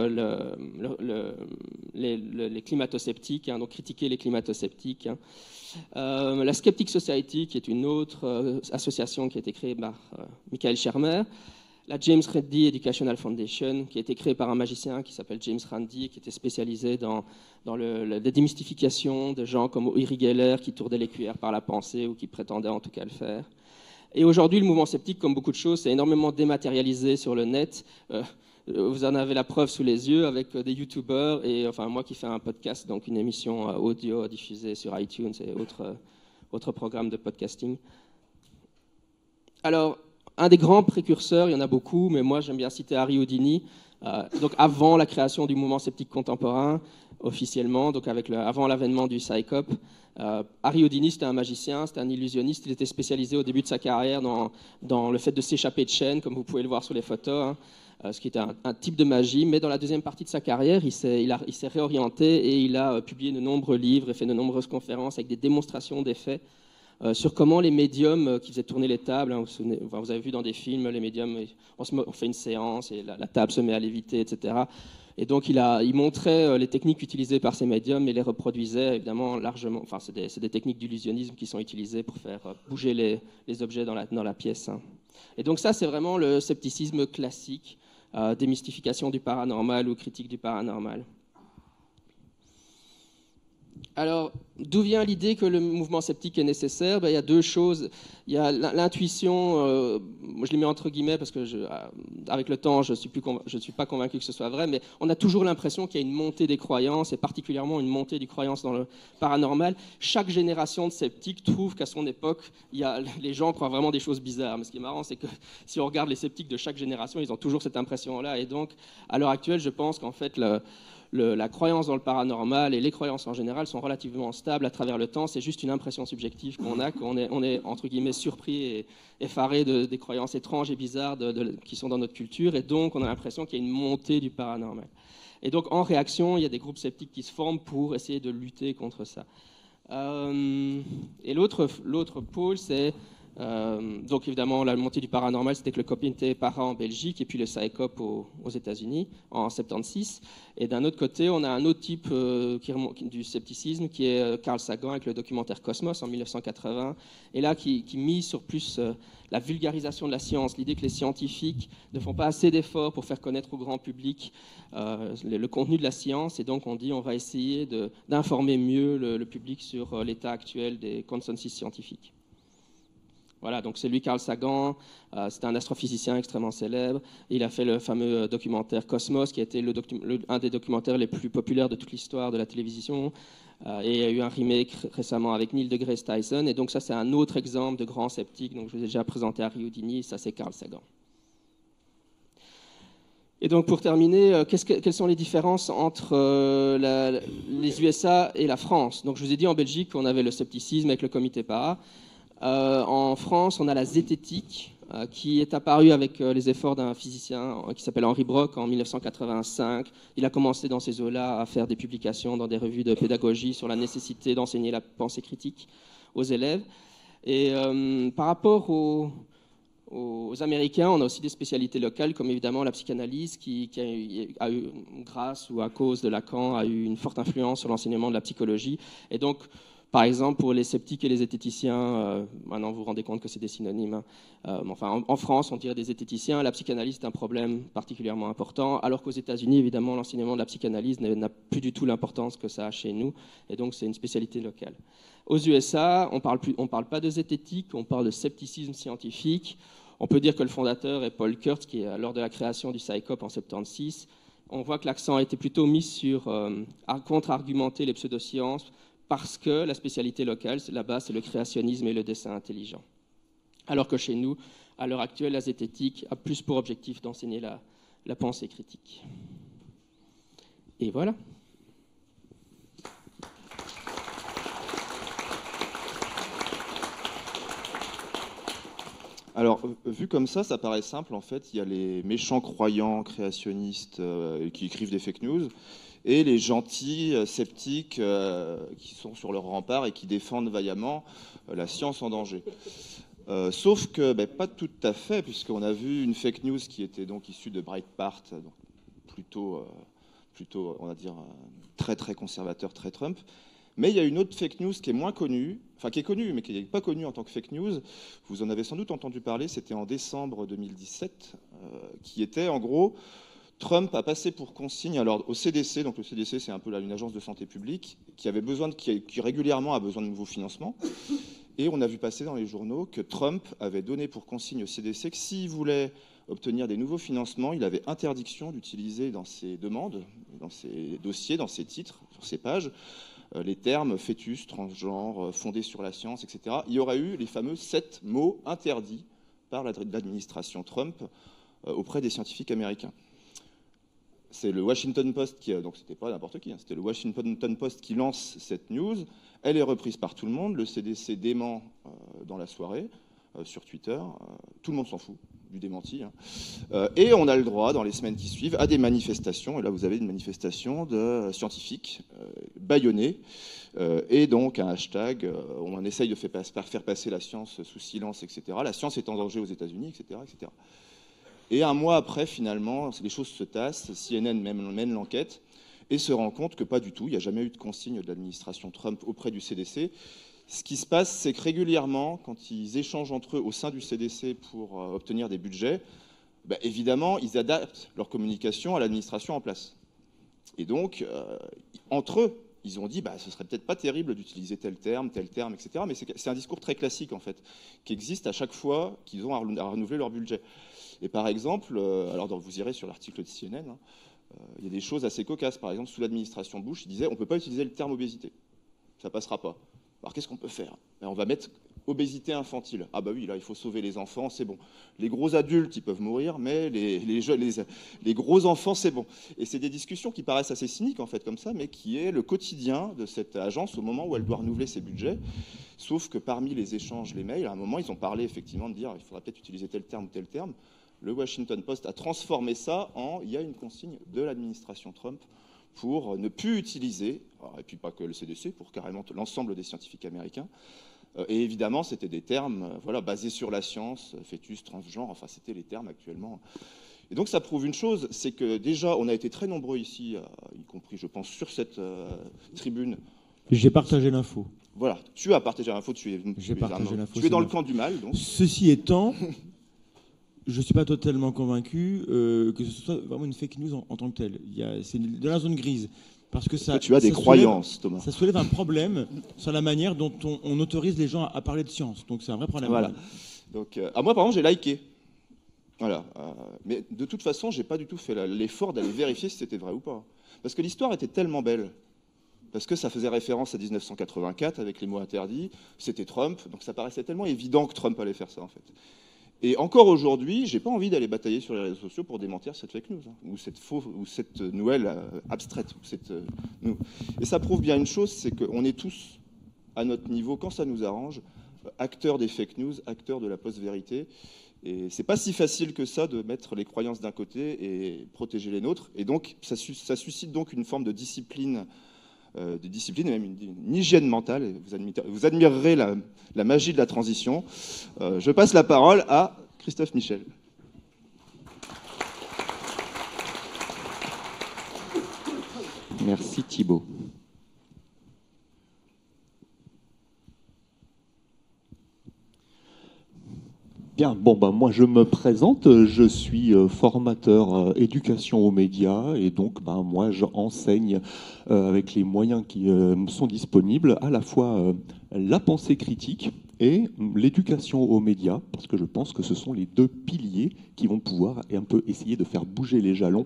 les climato-sceptiques, donc critiquer les climato-sceptiques. La Skeptic Society, qui est une autre association qui a été créée par Michael Shermer. La James Randi Educational Foundation, qui a été créée par un magicien qui s'appelle James Randi, qui était spécialisé dans la démystification de gens comme Uri Geller, qui tournaient les cuillères par la pensée, ou qui prétendaient en tout cas le faire. Et aujourd'hui, le mouvement sceptique, comme beaucoup de choses, c'est énormément dématérialisé sur le net. Vous en avez la preuve sous les yeux avec des youtubeurs, et enfin moi qui fais un podcast, donc une émission audio diffusée sur iTunes et autres programmes de podcasting. Alors, un des grands précurseurs, il y en a beaucoup, mais moi j'aime bien citer Harry Houdini, donc avant la création du mouvement sceptique contemporain, officiellement, donc avant l'avènement du PsyCop. Harry Houdini, c'était un magicien, c'était un illusionniste, il était spécialisé au début de sa carrière dans le fait de s'échapper de chaînes, comme vous pouvez le voir sur les photos, ce qui était un type de magie, mais dans la deuxième partie de sa carrière, il s'est réorienté et il a publié de nombreux livres et fait de nombreuses conférences avec des démonstrations d'effets sur comment les médiums qui faisaient tourner les tables, vous avez vu dans des films, les médiums, on fait une séance et la table se met à léviter, etc. Et donc il montrait les techniques utilisées par ces médiums et les reproduisait évidemment largement. Enfin, c'est des techniques d'illusionnisme qui sont utilisées pour faire bouger les objets dans la pièce. Et donc ça, c'est vraiment le scepticisme classique, démystification du paranormal ou critique du paranormal. Alors, d'où vient l'idée que le mouvement sceptique est nécessaire? Il y a deux choses. Il y a l'intuition, moi je les mets entre guillemets parce que avec le temps, je ne suis pas convaincu que ce soit vrai, mais on a toujours l'impression qu'il y a une montée des croyances, et particulièrement une montée des croyances dans le paranormal. Chaque génération de sceptiques trouve qu'à son époque, les gens croient vraiment des choses bizarres. Mais ce qui est marrant, c'est que si on regarde les sceptiques de chaque génération, ils ont toujours cette impression-là. Et donc, à l'heure actuelle, je pense qu'en fait, la croyance dans le paranormal et les croyances en général sont relativement stables à travers le temps. C'est juste une impression subjective qu'on est entre guillemets surpris et effaré des croyances étranges et bizarres qui sont dans notre culture, et donc on a l'impression qu'il y a une montée du paranormal. Et donc en réaction, il y a des groupes sceptiques qui se forment pour essayer de lutter contre ça. Et l'autre pôle, c'est donc évidemment la montée du paranormal, c'était que le Comité Para en Belgique et puis le Psycop aux États-Unis en 76. Et d'un autre côté, on a un autre type du scepticisme qui est Carl Sagan avec le documentaire Cosmos en 1980, et là qui mise sur plus la vulgarisation de la science, l'idée que les scientifiques ne font pas assez d'efforts pour faire connaître au grand public le contenu de la science, et donc on dit on va essayer d'informer mieux le public sur l'état actuel des consensus scientifiques. Voilà, donc c'est lui, Carl Sagan, c'est un astrophysicien extrêmement célèbre. Il a fait le fameux documentaire Cosmos, qui a été un des documentaires les plus populaires de toute l'histoire de la télévision. Et il y a eu un remake récemment avec Neil deGrasse Tyson. Et donc ça, c'est un autre exemple de grand sceptique. Donc je vous ai déjà présenté Harry Houdini, ça c'est Carl Sagan. Et donc pour terminer, quelles sont les différences entre les USA et la France? Donc je vous ai dit, en Belgique, on avait le scepticisme avec le Comité Para. En France, on a la zététique qui est apparue avec les efforts d'un physicien qui s'appelle Henri Brock en 1985. Il a commencé dans ces eaux-là à faire des publications dans des revues de pédagogie sur la nécessité d'enseigner la pensée critique aux élèves. Et par rapport aux Américains, on a aussi des spécialités locales, comme évidemment la psychanalyse, qui a eu, grâce ou à cause de Lacan, a eu une forte influence sur l'enseignement de la psychologie. Et donc, par exemple, pour les sceptiques et les zététiciens, maintenant vous vous rendez compte que c'est des synonymes. Enfin, en France, on dirait des zététiciens, la psychanalyse est un problème particulièrement important, alors qu'aux États-Unis, évidemment, l'enseignement de la psychanalyse n'a plus du tout l'importance que ça a chez nous, et donc c'est une spécialité locale. Aux USA, on parle pas de zététique, on parle de scepticisme scientifique. On peut dire que le fondateur est Paul Kurtz, qui est lors de la création du Psycop en 76. On voit que l'accent a été plutôt mis sur contre-argumenter les pseudosciences, parce que la spécialité locale, là-bas, c'est le créationnisme et le dessin intelligent. Alors que chez nous, à l'heure actuelle, la zététique a plus pour objectif d'enseigner la pensée critique. Et voilà. Alors, vu comme ça paraît simple. En fait, il y a les méchants croyants créationnistes qui écrivent des fake news, et les gentils sceptiques qui sont sur leur rempart et qui défendent vaillamment la science en danger. Sauf que pas tout à fait, puisqu'on a vu une fake news qui était donc issue de Breitbart, donc plutôt on va dire très très conservateur, très Trump. Mais il y a une autre fake news qui est moins connue, enfin qui est connue, mais qui n'est pas connue en tant que fake news. Vous en avez sans doute entendu parler, c'était en décembre 2017, qui était en gros... Trump a passé pour consigne alors au CDC, donc le CDC c'est un peu une agence de santé publique qui régulièrement a besoin de nouveaux financements, et on a vu passer dans les journaux que Trump avait donné pour consigne au CDC que s'il voulait obtenir des nouveaux financements, il avait interdiction d'utiliser dans ses demandes, dans ses dossiers, dans ses titres, sur ses pages, les termes fœtus, transgenre, fondés sur la science, etc. Il y aurait eu les fameux 7 mots interdits par l'administration Trump auprès des scientifiques américains. C'est le Washington Post donc c'était pas n'importe qui, c'était le Washington Post qui lance cette news. Elle est reprise par tout le monde. Le CDC dément dans la soirée sur Twitter. Tout le monde s'en fout du démenti. Et on a le droit, dans les semaines qui suivent, à des manifestations. Et là, vous avez une manifestation de scientifiques bâillonnés. Et donc un hashtag, on essaye de faire passer la science sous silence, etc. La science est en danger aux États-Unis, etc., etc. Et un mois après, finalement, les choses se tassent, CNN mène l'enquête et se rend compte que pas du tout, il n'y a jamais eu de consigne de l'administration Trump auprès du CDC. Ce qui se passe, c'est que régulièrement, quand ils échangent entre eux au sein du CDC pour obtenir des budgets, évidemment, ils adaptent leur communication à l'administration en place. Et donc, entre eux, ils ont dit, ce serait peut-être pas terrible d'utiliser tel terme, etc. Mais c'est un discours très classique, en fait, qui existe à chaque fois qu'ils ont à renouveler leur budget. Et par exemple, alors vous irez sur l'article de CNN, hein, il y a des choses assez cocasses. Par exemple, sous l'administration Bush, il disait, on ne peut pas utiliser le terme obésité. Ça ne passera pas. Alors qu'est-ce qu'on peut faire? On va mettre obésité infantile. Ah bah oui, là, il faut sauver les enfants, c'est bon. Les gros adultes, ils peuvent mourir, mais les gros enfants, c'est bon. Et c'est des discussions qui paraissent assez cyniques, en fait, comme ça, mais qui est le quotidien de cette agence au moment où elle doit renouveler ses budgets. Sauf que parmi les échanges, les mails, à un moment, ils ont parlé effectivement de dire il faudra peut-être utiliser tel terme ou tel terme. Le Washington Post a transformé ça en il y a une consigne de l'administration Trump pour ne plus utiliser, et puis pas que le CDC, pour carrément l'ensemble des scientifiques américains. Et évidemment, c'était des termes basés sur la science, fœtus, transgenre, enfin c'était les termes actuellement. Et donc ça prouve une chose, c'est que déjà, on a été très nombreux ici, y compris, je pense, sur cette tribune. J'ai partagé l'info. Voilà, tu as partagé l'info, tu es dans le camp du mal. Donc. Ceci étant, je ne suis pas totalement convaincu que ce soit vraiment une fake news en tant que telle. C'est de la zone grise. Parce que ça, tu as des croyances, Thomas. Ça soulève un problème sur la manière dont on autorise les gens à parler de science. Donc c'est un vrai problème. Voilà. Donc, moi, par exemple, j'ai liké. Voilà. Mais de toute façon, je n'ai pas du tout fait l'effort d'aller vérifier si c'était vrai ou pas. Parce que l'histoire était tellement belle. Parce que ça faisait référence à 1984 avec les mots interdits. C'était Trump. Donc ça paraissait tellement évident que Trump allait faire ça, en fait. Et encore aujourd'hui, je n'ai pas envie d'aller batailler sur les réseaux sociaux pour démentir cette fake news, ou cette nouvelle abstraite. Et ça prouve bien une chose, c'est qu'on est tous, à notre niveau, quand ça nous arrange, acteurs des fake news, acteurs de la post-vérité. Et c'est pas si facile que ça de mettre les croyances d'un côté et protéger les nôtres. Et donc, ça suscite donc une forme de discipline et même une hygiène mentale. Et vous admirerez la magie de la transition. Je passe la parole à Christophe Michel. Merci Thibaut. Bien, moi je me présente, je suis formateur éducation aux médias et donc moi j'enseigne avec les moyens qui me sont disponibles à la fois la pensée critique et l'éducation aux médias, parce que je pense que ce sont les deux piliers qui vont pouvoir un peu essayer de faire bouger les jalons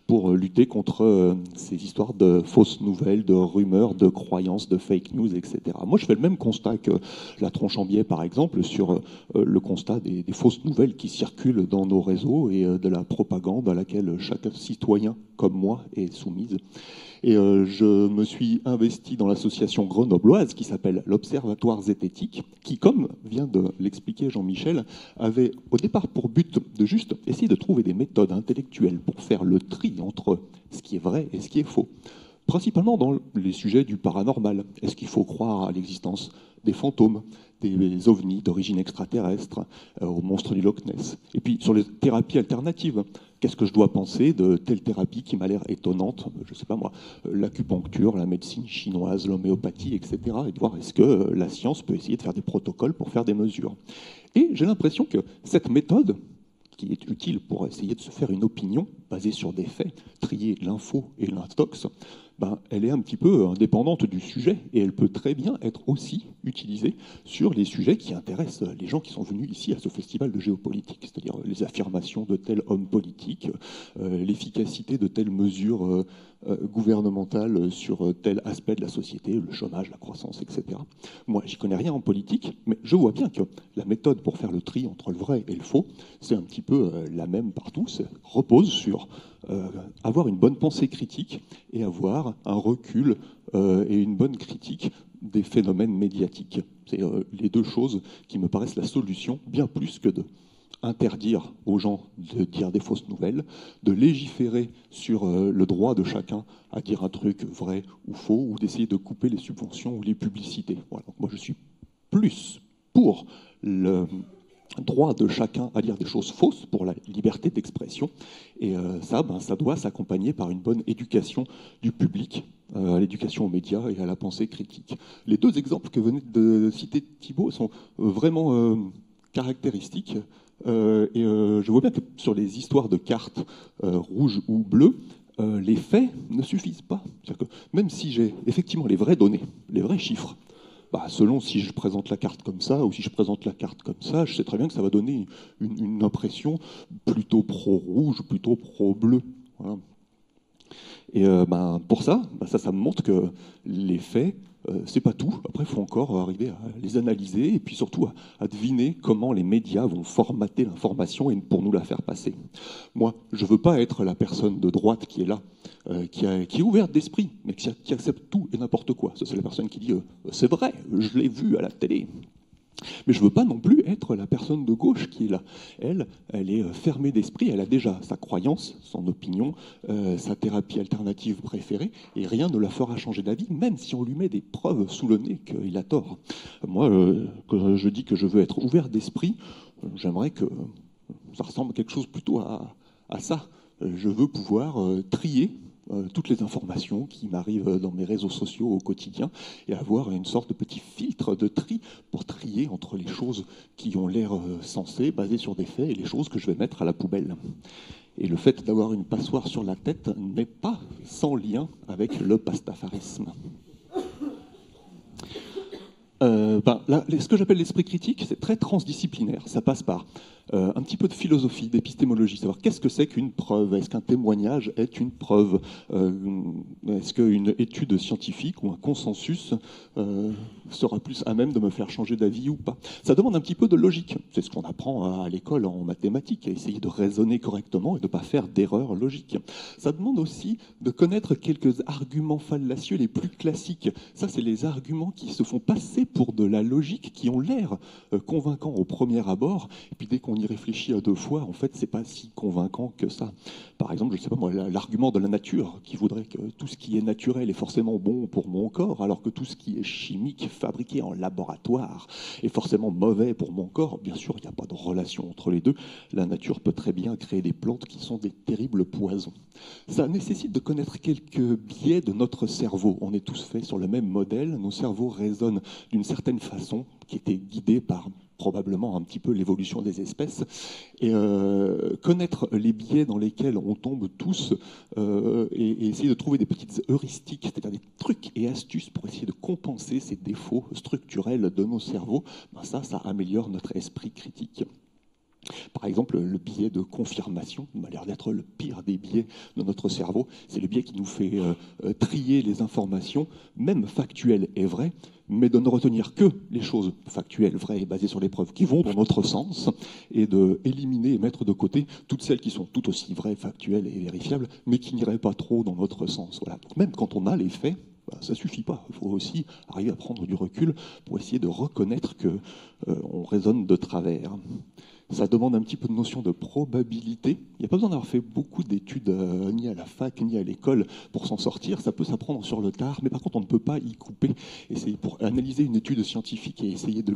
pour lutter contre ces histoires de fausses nouvelles, de rumeurs, de croyances, de fake news, etc. Moi, je fais le même constat que la tronche en biais, par exemple, sur le constat des fausses nouvelles qui circulent dans nos réseaux et de la propagande à laquelle chaque citoyen, comme moi, est soumise. Et je me suis investi dans l'association grenobloise qui s'appelle l'Observatoire zététique, qui, comme vient de l'expliquer Jean-Michel, avait au départ pour but de juste essayer de trouver des méthodes intellectuelles pour faire le tri entre ce qui est vrai et ce qui est faux. Principalement dans les sujets du paranormal. Est-ce qu'il faut croire à l'existence des fantômes, des ovnis d'origine extraterrestre, aux monstres du Loch Ness? Et puis sur les thérapies alternatives, qu'est-ce que je dois penser de telle thérapie qui m'a l'air étonnante? Je ne sais pas moi, l'acupuncture, la médecine chinoise, l'homéopathie, etc. Et de voir est-ce que la science peut essayer de faire des protocoles pour faire des mesures. Et j'ai l'impression que cette méthode, qui est utile pour essayer de se faire une opinion basée sur des faits, trier l'info et l'intox, elle est un petit peu indépendante du sujet et elle peut très bien être aussi utilisée sur les sujets qui intéressent les gens qui sont venus ici à ce festival de géopolitique, c'est-à-dire les affirmations de tel homme politique, l'efficacité de telle mesure gouvernementale sur tel aspect de la société, le chômage, la croissance, etc. Moi, j'y connais rien en politique, mais je vois bien que la méthode pour faire le tri entre le vrai et le faux, c'est un petit peu la même partout, ça repose sur avoir une bonne pensée critique et avoir un recul et une bonne critique des phénomènes médiatiques. C'est les deux choses qui me paraissent la solution, bien plus que de interdire aux gens de dire des fausses nouvelles, de légiférer sur le droit de chacun à dire un truc vrai ou faux, ou d'essayer de couper les subventions ou les publicités. Voilà. Donc moi, je suis plus pour le droit de chacun à dire des choses fausses, pour la liberté d'expression. Et ça doit s'accompagner par une bonne éducation du public, à l'éducation aux médias et à la pensée critique. Les deux exemples que venait de citer Thibaut sont vraiment caractéristiques. Et je vois bien que sur les histoires de cartes rouges ou bleues, les faits ne suffisent pas. C'est-à-dire que même si j'ai effectivement les vraies données, les vrais chiffres, selon si je présente la carte comme ça ou si je présente la carte comme ça, je sais très bien que ça va donner une impression plutôt pro-rouge, plutôt pro-bleu. Voilà. Et pour ça, ça me montre que les faits, c'est pas tout. Après, il faut encore arriver à les analyser et puis surtout à deviner comment les médias vont formater l'information et pour nous la faire passer. Moi, je veux pas être la personne de droite qui est là, qui est ouverte d'esprit, mais qui accepte tout et n'importe quoi. Ça, c'est la personne qui dit c'est vrai, je l'ai vu à la télé. Mais je ne veux pas non plus être la personne de gauche qui est là. Elle est fermée d'esprit, elle a déjà sa croyance, son opinion, sa thérapie alternative préférée, et rien ne la fera changer d'avis, même si on lui met des preuves sous le nez qu'il a tort. Moi, quand je dis que je veux être ouvert d'esprit, j'aimerais que ça ressemble à quelque chose plutôt à ça. Je veux pouvoir trier toutes les informations qui m'arrivent dans mes réseaux sociaux au quotidien et avoir une sorte de petit filtre de tri pour trier entre les choses qui ont l'air sensées, basées sur des faits, et les choses que je vais mettre à la poubelle. Et le fait d'avoir une passoire sur la tête n'est pas sans lien avec le pastafarisme. Ce que j'appelle l'esprit critique, c'est très transdisciplinaire. Ça passe par un petit peu de philosophie, d'épistémologie, savoir qu'est-ce que c'est qu'une preuve, est-ce qu'un témoignage est une preuve, est-ce qu'une étude scientifique ou un consensus sera plus à même de me faire changer d'avis ou pas. Ça demande un petit peu de logique, c'est ce qu'on apprend à l'école en mathématiques, à essayer de raisonner correctement et de ne pas faire d'erreurs logiques. Ça demande aussi de connaître quelques arguments fallacieux les plus classiques. Ça, c'est les arguments qui se font passer pour de la logique, qui ont l'air convaincants au premier abord, et puis dès qu'on y réfléchit à deux fois, en fait, c'est pas si convaincant que ça. Par exemple, je sais pas moi, l'argument de la nature, qui voudrait que tout ce qui est naturel est forcément bon pour mon corps, alors que tout ce qui est chimique, fabriqué en laboratoire, est forcément mauvais pour mon corps. Bien sûr, il n'y a pas de relation entre les deux. La nature peut très bien créer des plantes qui sont des terribles poisons. Ça nécessite de connaître quelques biais de notre cerveau. On est tous faits sur le même modèle. Nos cerveaux raisonnent d'une certaine façon, qui était guidée par probablement un petit peu l'évolution des espèces, et connaître les biais dans lesquels on tombe tous et essayer de trouver des petites heuristiques, c'est-à-dire des trucs et astuces pour essayer de compenser ces défauts structurels de nos cerveaux, ça améliore notre esprit critique. Par exemple, le biais de confirmation m'a l'air d'être le pire des biais de notre cerveau. C'est le biais qui nous fait trier les informations, même factuelles et vraies, mais de ne retenir que les choses factuelles, vraies et basées sur les preuves qui vont dans notre sens, et de éliminer et mettre de côté toutes celles qui sont tout aussi vraies, factuelles et vérifiables, mais qui n'iraient pas trop dans notre sens. Voilà. Donc même quand on a les faits, ça ne suffit pas. Il faut aussi arriver à prendre du recul pour essayer de reconnaître qu'on raisonne de travers. Ça demande un petit peu de notion de probabilité. Il n'y a pas besoin d'avoir fait beaucoup d'études ni à la fac ni à l'école pour s'en sortir. Ça peut s'apprendre sur le tard, mais par contre, on ne peut pas y couper. Et c'est pour analyser une étude scientifique et essayer de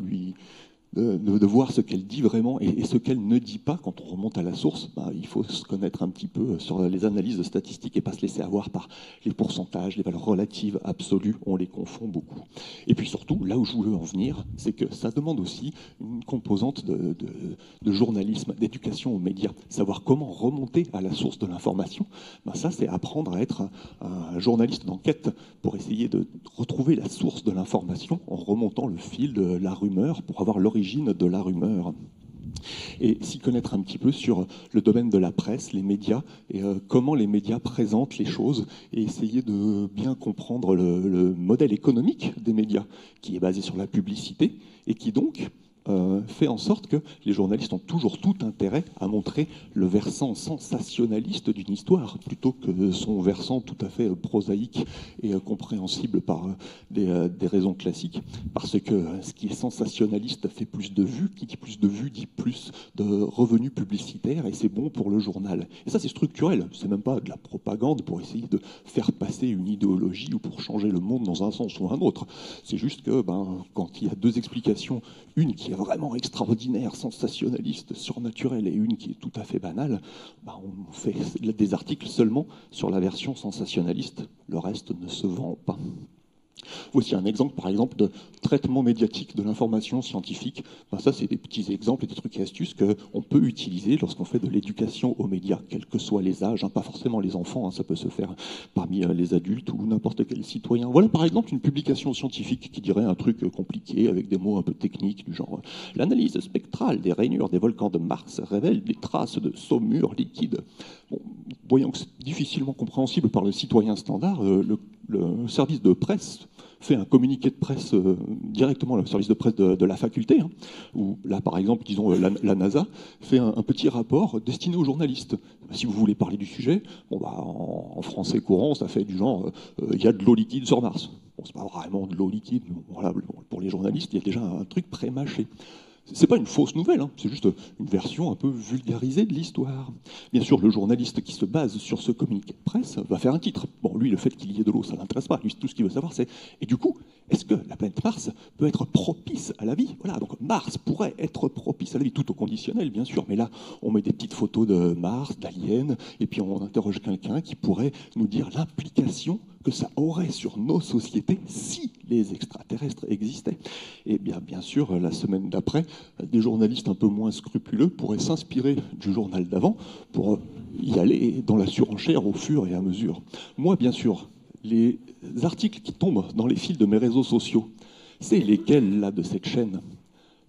voir ce qu'elle dit vraiment et ce qu'elle ne dit pas. Quand on remonte à la source, il faut se connaître un petit peu sur les analyses statistiques et pas se laisser avoir par les pourcentages, les valeurs relatives, absolues. On les confond beaucoup. Et puis surtout, là où je voulais en venir, c'est que ça demande aussi une composante de journalisme, d'éducation aux médias. Savoir comment remonter à la source de l'information, ça c'est apprendre à être un journaliste d'enquête pour essayer de retrouver la source de l'information en remontant le fil de la rumeur pour avoir l'origine de la rumeur. Et s'y connaître un petit peu sur le domaine de la presse, les médias, et comment les médias présentent les choses, et essayer de bien comprendre le modèle économique des médias, qui est basé sur la publicité, et qui donc fait en sorte que les journalistes ont toujours tout intérêt à montrer le versant sensationnaliste d'une histoire, plutôt que son versant tout à fait prosaïque et compréhensible par des raisons classiques, parce que ce qui est sensationnaliste fait plus de vues, qui dit plus de vues dit plus de revenus publicitaires, et c'est bon pour le journal. Et ça, c'est structurel, c'est même pas de la propagande pour essayer de faire passer une idéologie ou pour changer le monde dans un sens ou un autre. C'est juste que quand il y a deux explications, une qui est vraiment extraordinaire, sensationnaliste, surnaturelle, et une qui est tout à fait banale, on fait des articles seulement sur la version sensationnaliste. Le reste ne se vend pas. Voici un exemple, par exemple, de traitement médiatique de l'information scientifique. Ben ça, c'est des petits exemples et des trucs et astuces qu'on peut utiliser lorsqu'on fait de l'éducation aux médias, quels que soient les âges, hein, pas forcément les enfants, hein, ça peut se faire parmi les adultes ou n'importe quel citoyen. Voilà, par exemple, une publication scientifique qui dirait un truc compliqué avec des mots un peu techniques du genre « L'analyse spectrale des rainures des volcans de Mars révèle des traces de saumure liquide ». Bon, voyons que c'est difficilement compréhensible par le citoyen standard, le service de presse fait un communiqué de presse directement, le service de presse de la faculté, hein, où là, par exemple, disons, la NASA fait un petit rapport destiné aux journalistes. Si vous voulez parler du sujet, bon, bah, en français courant, ça fait du genre il y a de l'eau liquide sur Mars. Bon, c'est pas vraiment de l'eau liquide. Voilà, pour les journalistes, il y a déjà un truc pré-mâché. C'est pas une fausse nouvelle, hein, c'est juste une version un peu vulgarisée de l'histoire. Bien sûr, le journaliste qui se base sur ce communiqué de presse va faire un titre. Bon, lui, le fait qu'il y ait de l'eau, ça l'intéresse pas. Lui, tout ce qu'il veut savoir, c'est et du coup, est-ce que la planète Mars peut être propice à la vie? Voilà, donc Mars pourrait être propice à la vie, tout au conditionnel, bien sûr. Mais là, on met des petites photos de Mars, d'aliens, et puis on interroge quelqu'un qui pourrait nous dire l'implication que ça aurait sur nos sociétés si les extraterrestres existaient. Et bien sûr, la semaine d'après, des journalistes un peu moins scrupuleux pourraient s'inspirer du journal d'avant pour y aller dans la surenchère au fur et à mesure. Moi, bien sûr, les articles qui tombent dans les fils de mes réseaux sociaux, c'est lesquels, là, de cette chaîne?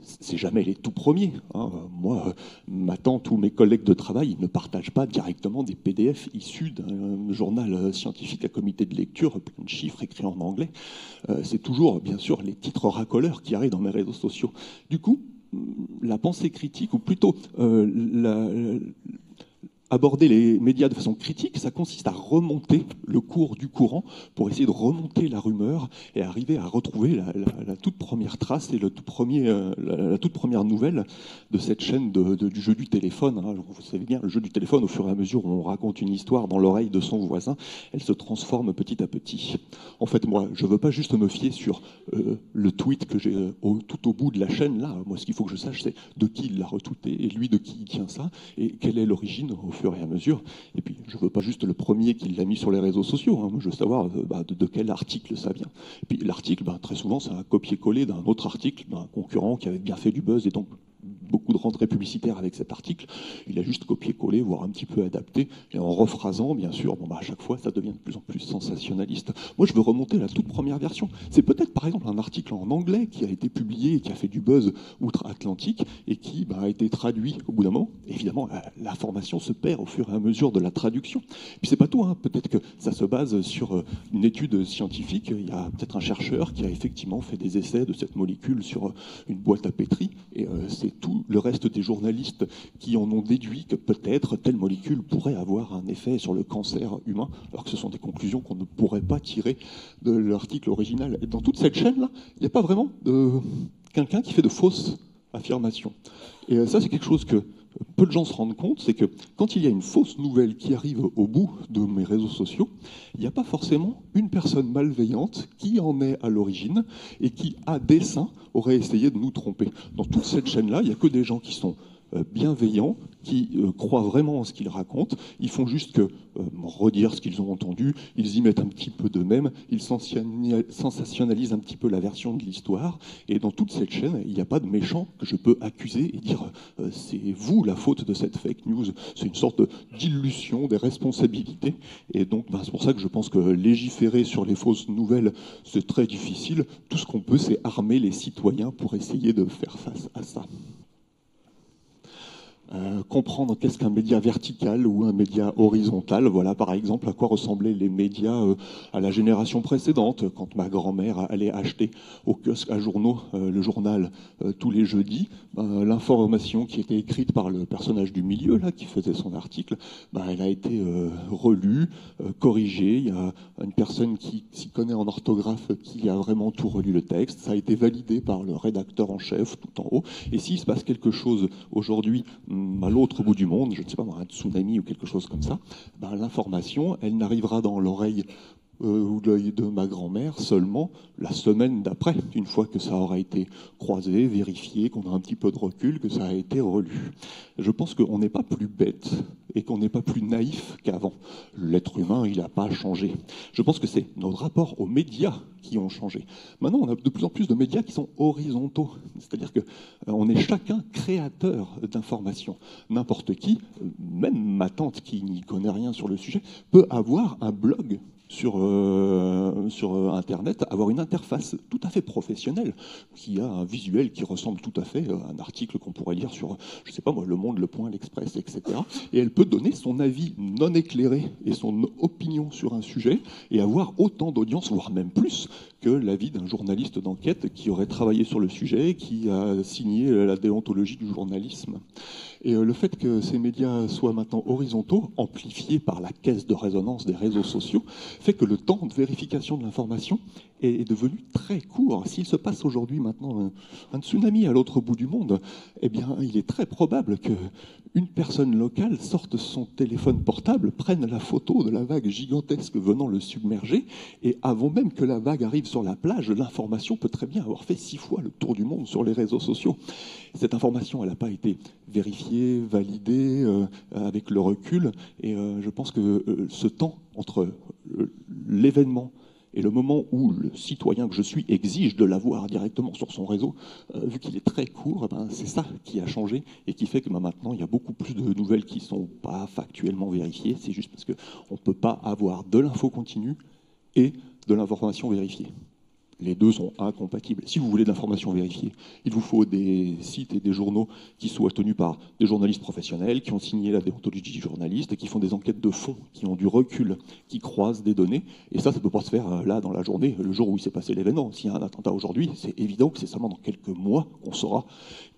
C'est jamais les tout premiers, hein. Moi, ma tante ou mes collègues de travail ne partagent pas directement des PDF issus d'un journal scientifique à comité de lecture, plein de chiffres écrits en anglais. C'est toujours, bien sûr, les titres racoleurs qui arrivent dans mes réseaux sociaux. Du coup, la pensée critique, ou plutôt aborder les médias de façon critique, ça consiste à remonter le cours du courant pour essayer de remonter la rumeur et arriver à retrouver la toute première trace et la toute première nouvelle de cette chaîne du jeu du téléphone. Hein. Vous savez bien, le jeu du téléphone, au fur et à mesure où on raconte une histoire dans l'oreille de son voisin, elle se transforme petit à petit. En fait, moi, je ne veux pas juste me fier sur le tweet que j'ai tout au bout de la chaîne. Là, moi, ce qu'il faut que je sache, c'est de qui il l'a retweeté et lui de qui il tient ça et quelle est l'origine au fur et à mesure. Et puis, je ne veux pas juste le premier qui l'a mis sur les réseaux sociaux. Hein. Moi, je veux savoir de quel article ça vient. Et puis, l'article, très souvent, c'est un copier-coller d'un autre article d'un concurrent qui avait bien fait du buzz et donc beaucoup de rentrées publicitaires avec cet article. Il a juste copié-collé, voire un petit peu adapté, et en rephrasant, bien sûr, à chaque fois, ça devient de plus en plus sensationnaliste. Moi, je veux remonter à la toute première version. C'est peut-être, par exemple, un article en anglais qui a été publié et qui a fait du buzz outre-Atlantique et qui a été traduit au bout d'un moment. Évidemment, l'information se perd au fur et à mesure de la traduction. Puis c'est pas tout, hein. Peut-être que ça se base sur une étude scientifique. Il y a peut-être un chercheur qui a effectivement fait des essais de cette molécule sur une boîte à pétri, et c'est tout le reste des journalistes qui en ont déduit que peut-être telle molécule pourrait avoir un effet sur le cancer humain, alors que ce sont des conclusions qu'on ne pourrait pas tirer de l'article original. Et dans toute cette chaîne-là, il n'y a pas vraiment quelqu'un qui fait de fausses affirmations. Et ça, c'est quelque chose que peu de gens se rendent compte, c'est que quand il y a une fausse nouvelle qui arrive au bout de mes réseaux sociaux, il n'y a pas forcément une personne malveillante qui en est à l'origine et qui, à dessein, aurait essayé de nous tromper. Dans toute cette chaîne-là, il n'y a que des gens qui sont bienveillants, qui croient vraiment en ce qu'ils racontent. Ils font juste que redire ce qu'ils ont entendu, ils y mettent un petit peu d'eux-mêmes, ils sensationnalisent un petit peu la version de l'histoire. Et dans toute cette chaîne, il n'y a pas de méchant que je peux accuser et dire c'est vous la faute de cette fake news. C'est une sorte d'illusion des responsabilités. Et donc c'est pour ça que je pense que légiférer sur les fausses nouvelles, c'est très difficile. Tout ce qu'on peut, c'est armer les citoyens pour essayer de faire face à ça. Comprendre qu'est-ce qu'un média vertical ou un média horizontal. Voilà par exemple à quoi ressemblaient les médias à la génération précédente, quand ma grand-mère allait acheter au kiosque à journaux le journal tous les jeudis. L'information qui était écrite par le personnage du milieu là, qui faisait son article, elle a été relue, corrigée. Il y a une personne qui s'y connaît en orthographe qui a vraiment tout relu le texte. Ça a été validé par le rédacteur en chef tout en haut. Et s'il se passe quelque chose aujourd'hui à l'autre bout du monde, je ne sais pas, un tsunami ou quelque chose comme ça, l'information, elle n'arrivera dans l'oreille ou l'œil de ma grand-mère seulement la semaine d'après, une fois que ça aura été croisé, vérifié, qu'on a un petit peu de recul, que ça a été relu. Je pense qu'on n'est pas plus bête et qu'on n'est pas plus naïf qu'avant. L'être humain, il n'a pas changé. Je pense que c'est nos rapports aux médias qui ont changé. Maintenant, on a de plus en plus de médias qui sont horizontaux. C'est-à-dire qu'on est chacun créateur d'informations. N'importe qui, même ma tante qui n'y connaît rien sur le sujet, peut avoir un blog sur Internet, avoir une interface tout à fait professionnelle, qui a un visuel qui ressemble tout à fait à un article qu'on pourrait lire sur, je sais pas moi, Le Monde, Le Point, L'Express, etc. Et elle peut donner son avis non éclairé et son opinion sur un sujet et avoir autant d'audience, voire même plus, que l'avis d'un journaliste d'enquête qui aurait travaillé sur le sujet, qui a signé la déontologie du journalisme. Et le fait que ces médias soient maintenant horizontaux, amplifiés par la caisse de résonance des réseaux sociaux, fait que le temps de vérification de l'information est devenu très court. S'il se passe aujourd'hui maintenant un tsunami à l'autre bout du monde, eh bien, il est très probable qu'une personne locale sorte son téléphone portable, prenne la photo de la vague gigantesque venant le submerger, et avant même que la vague arrive sur la plage, l'information peut très bien avoir fait 6 fois le tour du monde sur les réseaux sociaux. Cette information, elle n'a pas été vérifiée, validée avec le recul, et je pense que ce temps entre l'événement et le moment où le citoyen que je suis exige de l'avoir directement sur son réseau, vu qu'il est très court, c'est ça qui a changé et qui fait que maintenant il y a beaucoup plus de nouvelles qui ne sont pas factuellement vérifiées. C'est juste parce qu'on ne peut pas avoir de l'info continue et de l'information vérifiée. Les deux sont incompatibles. Si vous voulez de l'information vérifiée, il vous faut des sites et des journaux qui soient tenus par des journalistes professionnels, qui ont signé la déontologie du journaliste, qui font des enquêtes de fond, qui ont du recul, qui croisent des données. Et ça ne peut pas se faire là, dans la journée, le jour où il s'est passé l'événement. S'il y a un attentat aujourd'hui, c'est évident que c'est seulement dans quelques mois qu'on saura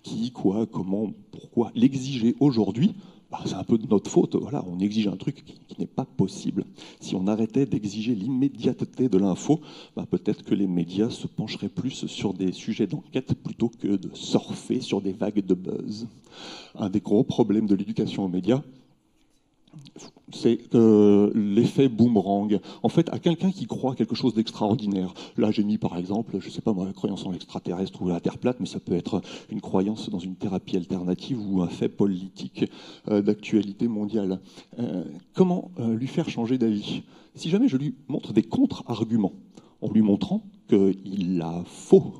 qui, quoi, comment, pourquoi. L'exiger aujourd'hui, c'est un peu de notre faute. Voilà, on exige un truc qui n'est pas possible. Si on arrêtait d'exiger l'immédiateté de l'info, peut-être que les médias se pencheraient plus sur des sujets d'enquête plutôt que de surfer sur des vagues de buzz. Un des gros problèmes de l'éducation aux médias, c'est l'effet boomerang. En fait, à quelqu'un qui croit quelque chose d'extraordinaire, là j'ai mis par exemple, je ne sais pas moi, la croyance en l'extraterrestre ou la Terre plate, mais ça peut être une croyance dans une thérapie alternative ou un fait politique d'actualité mondiale. Comment lui faire changer d'avis? Si jamais je lui montre des contre-arguments, en lui montrant qu'il a faux,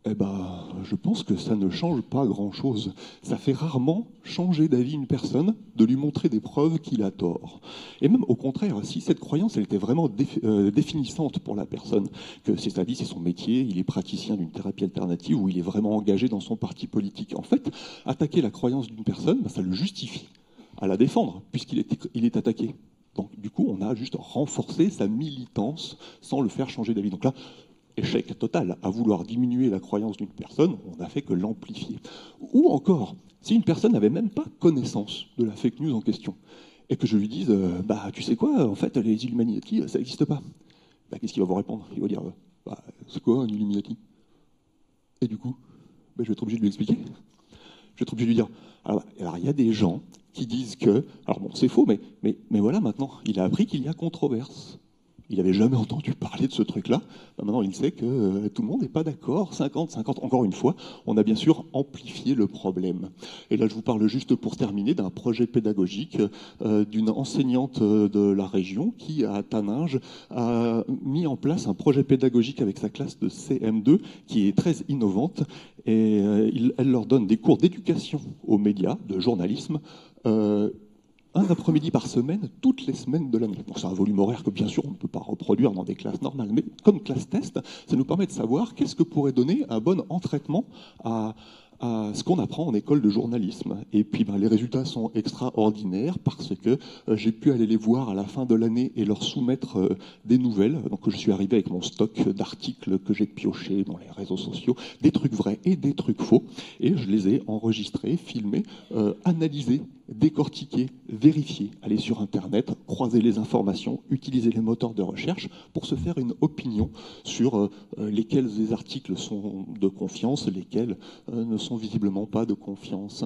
je pense que ça ne change pas grand-chose. Ça fait rarement changer d'avis une personne de lui montrer des preuves qu'il a tort. Et même au contraire, si cette croyance elle était vraiment définissante pour la personne, que c'est sa vie, c'est son métier, il est praticien d'une thérapie alternative ou il est vraiment engagé dans son parti politique, en fait, attaquer la croyance d'une personne, ça le justifie à la défendre, puisqu'il est attaqué. Donc du coup, on a juste renforcé sa militance sans le faire changer d'avis. Donc là, échec total. À vouloir diminuer la croyance d'une personne, on n'a fait que l'amplifier. Ou encore, si une personne n'avait même pas connaissance de la fake news en question, et que je lui dise, tu sais quoi, en fait, les Illuminati, ça n'existe pas. Qu'est-ce qu'il va vous répondre? Il va dire, c'est quoi un Illuminati? Et du coup, je vais être obligé de lui expliquer. Je vais être obligé de lui dire, alors il y a des gens qui disent que, alors bon, c'est faux, mais voilà, maintenant, il a appris qu'il y a controverse. Il n'avait jamais entendu parler de ce truc-là. Maintenant, il sait que tout le monde n'est pas d'accord. 50-50. Encore une fois, on a bien sûr amplifié le problème. Et là, je vous parle juste pour terminer d'un projet pédagogique d'une enseignante de la région qui, à Taninges, a mis en place un projet pédagogique avec sa classe de CM2 qui est très innovante. Et elle leur donne des cours d'éducation aux médias, de journalisme, un après-midi par semaine, toutes les semaines de l'année. Bon, c'est un volume horaire que, bien sûr, on ne peut pas reproduire dans des classes normales, mais comme classe test, ça nous permet de savoir qu'est-ce que pourrait donner un bon entraînement à ce qu'on apprend en école de journalisme. Et puis les résultats sont extraordinaires parce que j'ai pu aller les voir à la fin de l'année et leur soumettre des nouvelles. Donc je suis arrivé avec mon stock d'articles que j'ai piochés dans les réseaux sociaux, des trucs vrais et des trucs faux, et je les ai enregistrés, filmés, analysés, décortiquer, vérifier, aller sur Internet, croiser les informations, utiliser les moteurs de recherche pour se faire une opinion sur lesquels des articles sont de confiance, lesquels ne sont visiblement pas de confiance.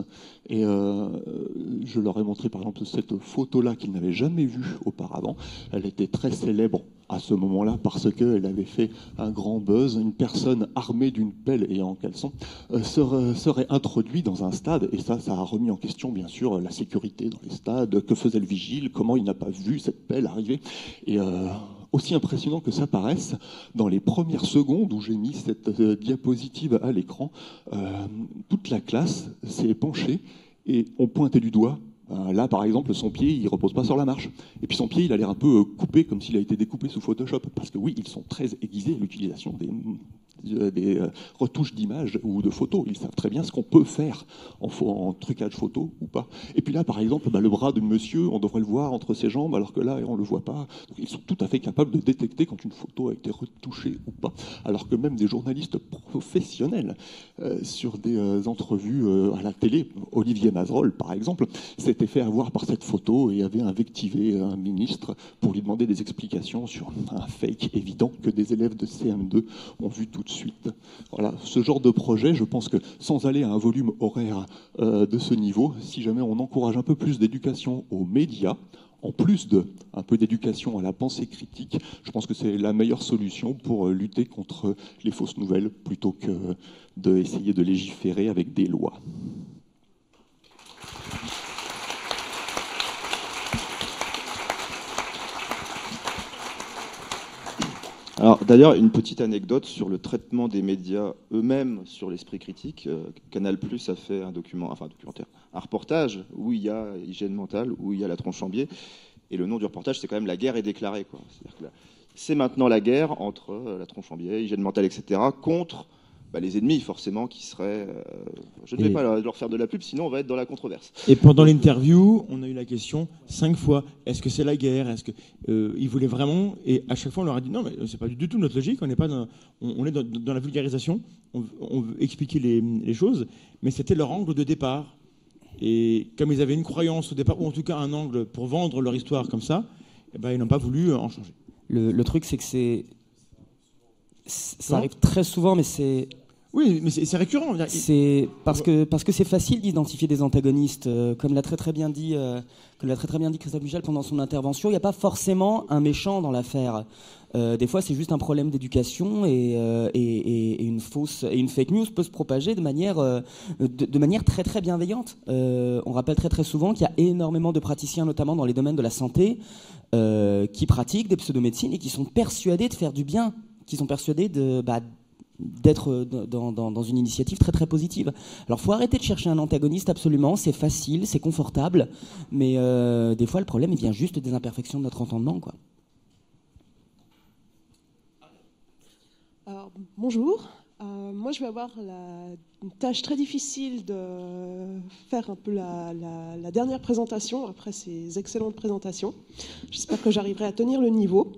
Et je leur ai montré par exemple cette photo-là qu'ils n'avaient jamais vue auparavant. Elle était très célèbre à ce moment-là parce qu'elle avait fait un grand buzz. Une personne armée d'une pelle et en caleçon serait introduite dans un stade, et ça a remis en question bien sûr la sécurité dans les stades, que faisait le vigile, comment il n'a pas vu cette pelle arriver. Et aussi impressionnant que ça paraisse, dans les premières secondes où j'ai mis cette diapositive à l'écran, toute la classe s'est penchée et on pointait du doigt. Là, par exemple, son pied, il repose pas sur la marche. Et puis son pied, il a l'air un peu coupé, comme s'il a été découpé sous Photoshop. Parce que oui, ils sont très aiguisés à l'utilisation des retouches d'images ou de photos. Ils savent très bien ce qu'on peut faire en trucage photo ou pas. Et puis là, par exemple, le bras de monsieur, on devrait le voir entre ses jambes, alors que là, on le voit pas. Donc, ils sont tout à fait capables de détecter quand une photo a été retouchée ou pas. Alors que même des journalistes professionnels sur des entrevues à la télé, Olivier Mazerolle, par exemple, s'était fait avoir par cette photo et avait invectivé un ministre pour lui demander des explications sur un fake évident que des élèves de CM2 ont vu tout de suite. Voilà, ce genre de projet, je pense que sans aller à un volume horaire de ce niveau, si jamais on encourage un peu plus d'éducation aux médias, en plus d'un peu d'éducation à la pensée critique, je pense que c'est la meilleure solution pour lutter contre les fausses nouvelles plutôt que d'essayer de légiférer avec des lois. Alors d'ailleurs, une petite anecdote sur le traitement des médias eux-mêmes sur l'esprit critique. Canal+ a fait un documentaire, un reportage où il y a hygiène mentale, où il y a la Tronchambier, et le nom du reportage, c'est quand même La guerre est déclarée, quoi. C'est-à-dire que c'est maintenant la guerre entre la Tronchambier, hygiène mentale, etc., contre les ennemis, forcément, qui seraient... je ne vais pas leur faire de la pub, sinon on va être dans la controverse. Et pendant l'interview, on a eu la question 5 fois, est-ce que c'est la guerre? Est-ce que ils voulaient vraiment... Et à chaque fois, on leur a dit, non, mais c'est pas du tout notre logique, on est dans la vulgarisation, on veut expliquer les choses, mais c'était leur angle de départ. Et comme ils avaient une croyance au départ, ou en tout cas un angle pour vendre leur histoire comme ça, ils n'ont pas voulu en changer. Le truc, c'est que ça arrive très souvent, mais c'est... Oui, mais c'est récurrent. C'est parce que c'est facile d'identifier des antagonistes, comme l'a très bien dit Christophe Michel pendant son intervention. Il n'y a pas forcément un méchant dans l'affaire. Des fois, c'est juste un problème d'éducation et une fake news peut se propager de manière très très bienveillante. On rappelle très très souvent qu'il y a énormément de praticiens, notamment dans les domaines de la santé, qui pratiquent des pseudomédecines et qui sont persuadés de faire du bien, qui sont persuadés d'être dans une initiative très très positive. Alors faut arrêter de chercher un antagoniste, absolument, c'est facile, c'est confortable, mais des fois le problème il vient juste des imperfections de notre entendement, quoi. Alors, bonjour, moi je vais avoir une tâche très difficile de faire un peu la dernière présentation après ces excellentes présentations. J'espère que j'arriverai à tenir le niveau.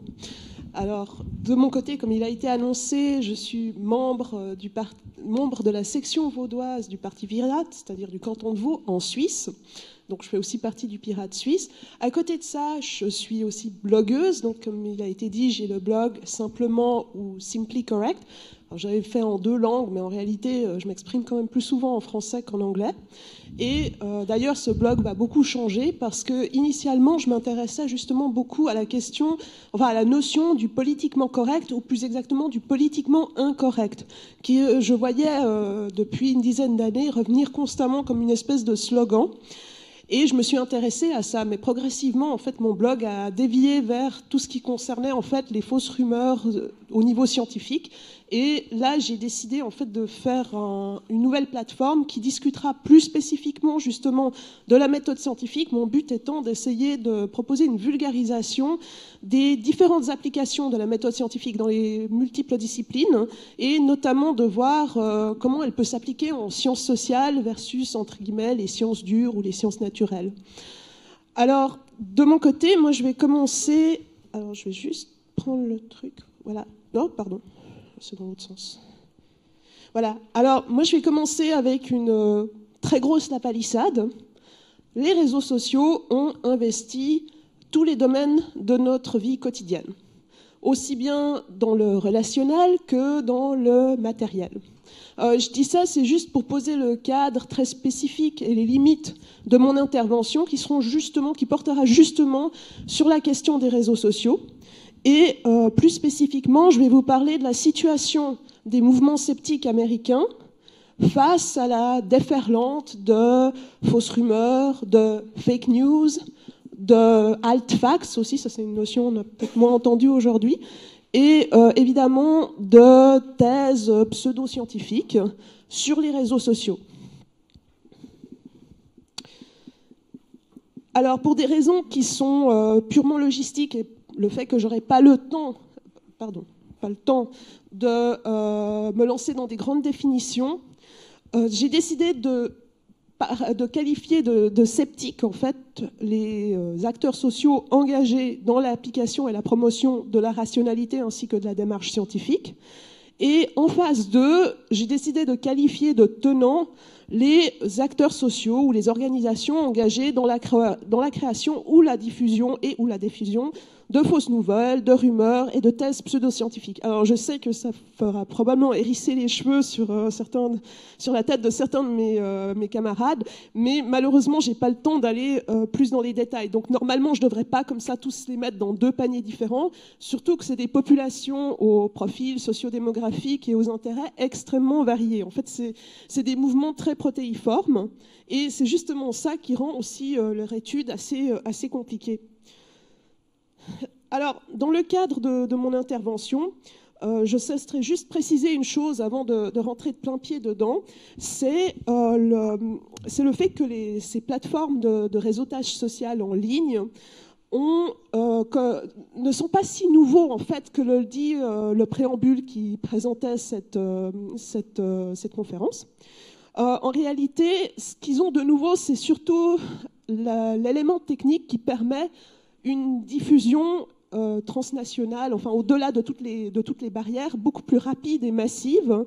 Alors, de mon côté, comme il a été annoncé, je suis membre de la section vaudoise du Parti Pirate, c'est-à-dire du canton de Vaud, en Suisse. Donc, je fais aussi partie du Pirate suisse. À côté de ça, je suis aussi blogueuse. Donc, comme il a été dit, j'ai le blog Simplement ou Simply Correct. J'avais fait en 2 langues, mais en réalité, je m'exprime quand même plus souvent en français qu'en anglais. Et d'ailleurs, ce blog va beaucoup changer parce que initialement, je m'intéressais justement beaucoup à la notion du politiquement correct, ou plus exactement du politiquement incorrect, qui je voyais depuis une dizaine d'années revenir constamment comme une espèce de slogan. Et je me suis intéressée à ça, mais progressivement, en fait, mon blog a dévié vers tout ce qui concernait en fait les fausses rumeurs au niveau scientifique. Et là, j'ai décidé en fait de faire une nouvelle plateforme qui discutera plus spécifiquement justement de la méthode scientifique. Mon but étant d'essayer de proposer une vulgarisation des différentes applications de la méthode scientifique dans les multiples disciplines, et notamment de voir comment elle peut s'appliquer en sciences sociales versus, entre guillemets, les sciences dures ou les sciences naturelles. Alors, de mon côté, moi, je vais commencer... Alors, je vais juste prendre le truc. Voilà. Non, pardon. C'est dans l'autre sens. Voilà. Alors, moi, je vais commencer avec une très grosse lapalissade. Les réseaux sociaux ont investi tous les domaines de notre vie quotidienne, aussi bien dans le relationnel que dans le matériel. Je dis ça, c'est juste pour poser le cadre très spécifique et les limites de mon intervention qui portera justement sur la question des réseaux sociaux. Et plus spécifiquement, je vais vous parler de la situation des mouvements sceptiques américains face à la déferlante de fausses rumeurs, de fake news, de alt-facts aussi, ça c'est une notion qu'on a peut-être moins entendue aujourd'hui, et évidemment de thèses pseudo-scientifiques sur les réseaux sociaux. Alors pour des raisons qui sont purement logistiques et le fait que j'aurais pas le temps de me lancer dans des grandes définitions, j'ai décidé de qualifier de sceptiques en fait les acteurs sociaux engagés dans l'application et la promotion de la rationalité ainsi que de la démarche scientifique. Et en phase 2, j'ai décidé de qualifier de tenants les acteurs sociaux ou les organisations engagées dans la création ou la diffusion de fausses nouvelles, de rumeurs et de thèses pseudo-scientifiques. Alors je sais que ça fera probablement hérisser les cheveux sur la tête de certains de mes camarades, mais malheureusement j'ai pas le temps d'aller plus dans les détails. Donc normalement je devrais pas comme ça tous les mettre dans 2 paniers différents, surtout que c'est des populations aux profils sociodémographiques et aux intérêts extrêmement variés. En fait c'est des mouvements très protéiformes et c'est justement ça qui rend aussi leur étude assez compliquée. Alors, dans le cadre de mon intervention, je cesserai juste préciser une chose avant de rentrer de plein pied dedans, c'est le fait que ces plateformes de réseautage social en ligne ne sont pas si nouveaux en fait que le dit le préambule qui présentait cette conférence. En réalité, ce qu'ils ont de nouveau, c'est surtout l'élément technique qui permet une diffusion transnationale, enfin au-delà de toutes les barrières, beaucoup plus rapide et massive,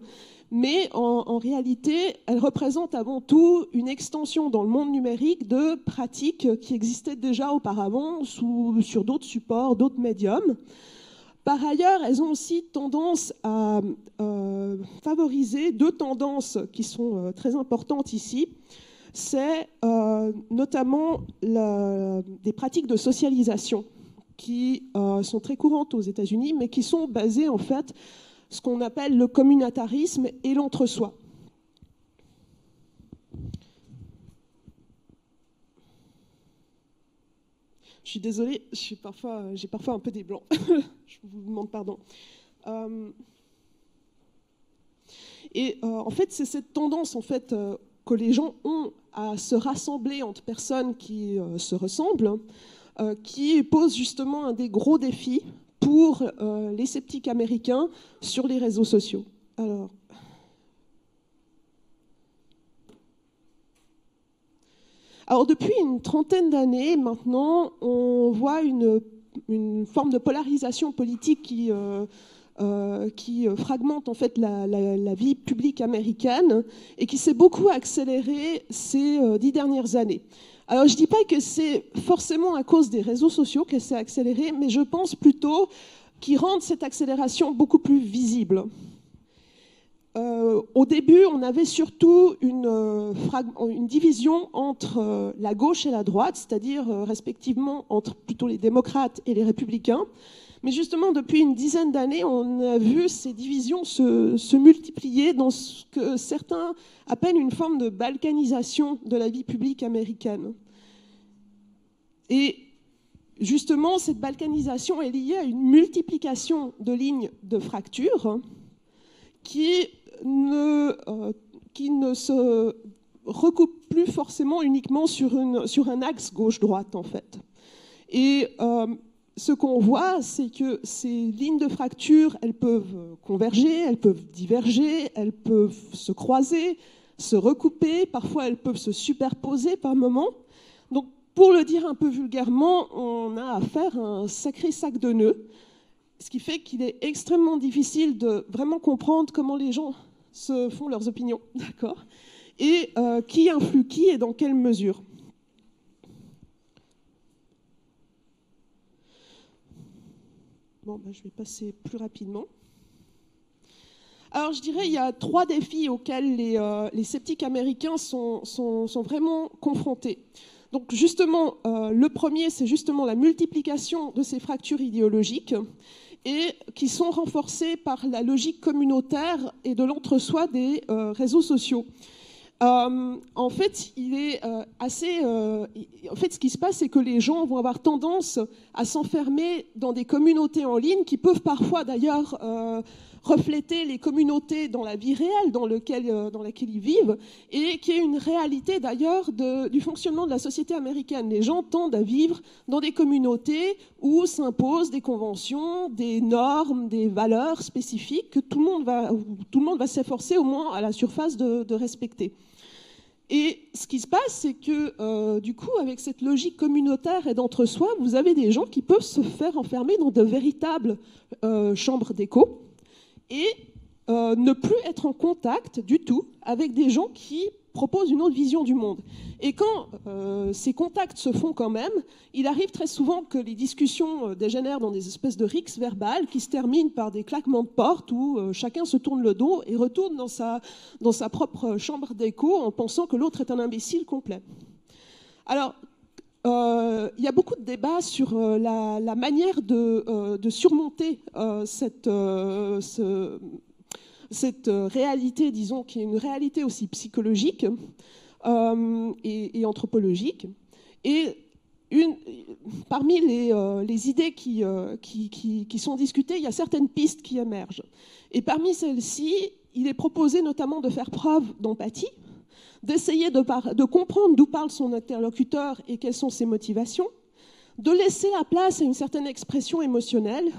mais en réalité, elle représente avant tout une extension dans le monde numérique de pratiques qui existaient déjà auparavant sur d'autres supports, d'autres médiums. Par ailleurs, elles ont aussi tendance à favoriser 2 tendances qui sont très importantes ici. C'est notamment des pratiques de socialisation qui sont très courantes aux États-Unis, mais qui sont basées en fait ce qu'on appelle le communautarisme et l'entre-soi. Je suis désolée, j'ai parfois un peu des blancs. Je vous demande pardon. En fait, c'est cette tendance en fait que les gens ont à se rassembler entre personnes qui se ressemblent, qui pose justement un des gros défis pour les sceptiques américains sur les réseaux sociaux. Alors depuis une trentaine d'années maintenant, on voit une forme de polarisation politique qui fragmente en fait la vie publique américaine et qui s'est beaucoup accélérée ces 10 dernières années. Alors je ne dis pas que c'est forcément à cause des réseaux sociaux qu'elle s'est accélérée, mais je pense plutôt qu'ils rendent cette accélération beaucoup plus visible. Au début, on avait surtout une division entre la gauche et la droite, c'est-à-dire respectivement entre plutôt les démocrates et les républicains. Mais justement, depuis une dizaine d'années, on a vu ces divisions se multiplier dans ce que certains appellent une forme de balkanisation de la vie publique américaine. Et justement, cette balkanisation est liée à une multiplication de lignes de fracture qui ne se recoupent plus forcément uniquement sur un axe gauche-droite, en fait. Et ce qu'on voit, c'est que ces lignes de fracture, elles peuvent converger, elles peuvent diverger, elles peuvent se croiser, se recouper, parfois elles peuvent se superposer par moments. Donc, pour le dire un peu vulgairement, on a affaire à un sacré sac de nœuds, ce qui fait qu'il est extrêmement difficile de vraiment comprendre comment les gens se font leurs opinions, d'accord ? Et qui influe qui et dans quelle mesure. Bon, je vais passer plus rapidement. Alors, je dirais qu'il y a 3 défis auxquels les sceptiques américains sont vraiment confrontés. Donc justement, le premier, c'est justement la multiplication de ces fractures idéologiques et qui sont renforcées par la logique communautaire et de l'entre-soi des réseaux sociaux. En fait, ce qui se passe, c'est que les gens vont avoir tendance à s'enfermer dans des communautés en ligne qui peuvent parfois d'ailleurs refléter les communautés dans la vie réelle dans laquelle ils vivent, et qui est une réalité d'ailleurs du fonctionnement de la société américaine. Les gens tendent à vivre dans des communautés où s'imposent des conventions, des normes, des valeurs spécifiques que tout le monde va s'efforcer au moins à la surface de respecter. Et ce qui se passe, c'est que du coup, avec cette logique communautaire et d'entre-soi, vous avez des gens qui peuvent se faire enfermer dans de véritables chambres d'écho et ne plus être en contact du tout avec des gens qui proposent une autre vision du monde. Et quand ces contacts se font quand même, il arrive très souvent que les discussions dégénèrent dans des espèces de rixes verbales qui se terminent par des claquements de porte où chacun se tourne le dos et retourne dans sa propre chambre d'écho en pensant que l'autre est un imbécile complet. Alors, il y a beaucoup de débats sur la manière de surmonter cette réalité, disons, qui est une réalité aussi psychologique et anthropologique. Et parmi les idées qui sont discutées, il y a certaines pistes qui émergent. Et parmi celles-ci, il est proposé notamment de faire preuve d'empathie, d'essayer de comprendre d'où parle son interlocuteur et quelles sont ses motivations, de laisser la place à une certaine expression émotionnelle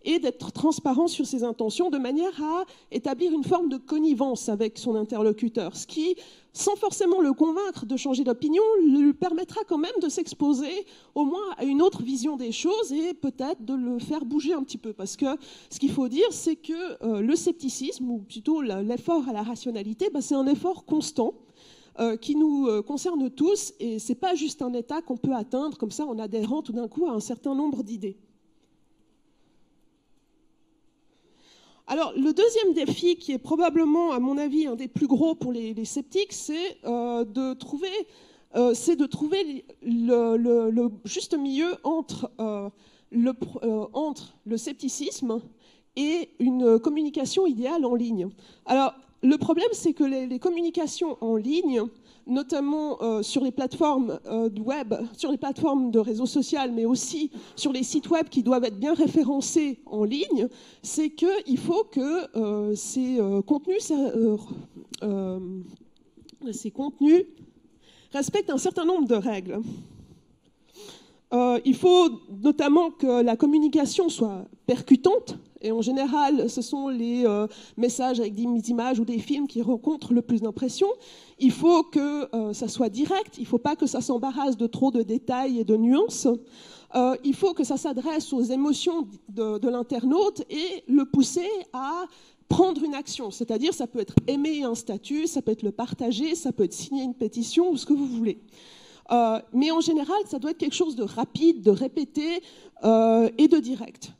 et d'être transparent sur ses intentions de manière à établir une forme de connivence avec son interlocuteur, ce qui, sans forcément le convaincre de changer d'opinion, lui permettra quand même de s'exposer au moins à une autre vision des choses et peut-être de le faire bouger un petit peu. Parce que ce qu'il faut dire, c'est que le scepticisme, ou plutôt l'effort à la rationalité, c'est un effort constant qui nous concerne tous, et ce n'est pas juste un état qu'on peut atteindre comme ça en adhérant tout d'un coup à un certain nombre d'idées. Alors, le deuxième défi, qui est probablement, à mon avis, un des plus gros pour les sceptiques, c'est de trouver le juste milieu entre le scepticisme et une communication idéale en ligne. Alors, le problème, c'est que les communications en ligne, notamment sur les plateformes web, sur les plateformes de réseau social, mais aussi sur les sites web qui doivent être bien référencés en ligne, c'est qu'il faut que ces contenus respectent un certain nombre de règles. Il faut notamment que la communication soit percutante. Et en général, ce sont les messages avec des images ou des films qui rencontrent le plus d'impressions. Il faut que ça soit direct, il ne faut pas que ça s'embarrasse de trop de détails et de nuances. Il faut que ça s'adresse aux émotions de l'internaute et le pousser à prendre une action. C'est-à-dire, ça peut être aimer un statut, ça peut être le partager, ça peut être signer une pétition ou ce que vous voulez. Mais en général, ça doit être quelque chose de rapide, de répété et de direct.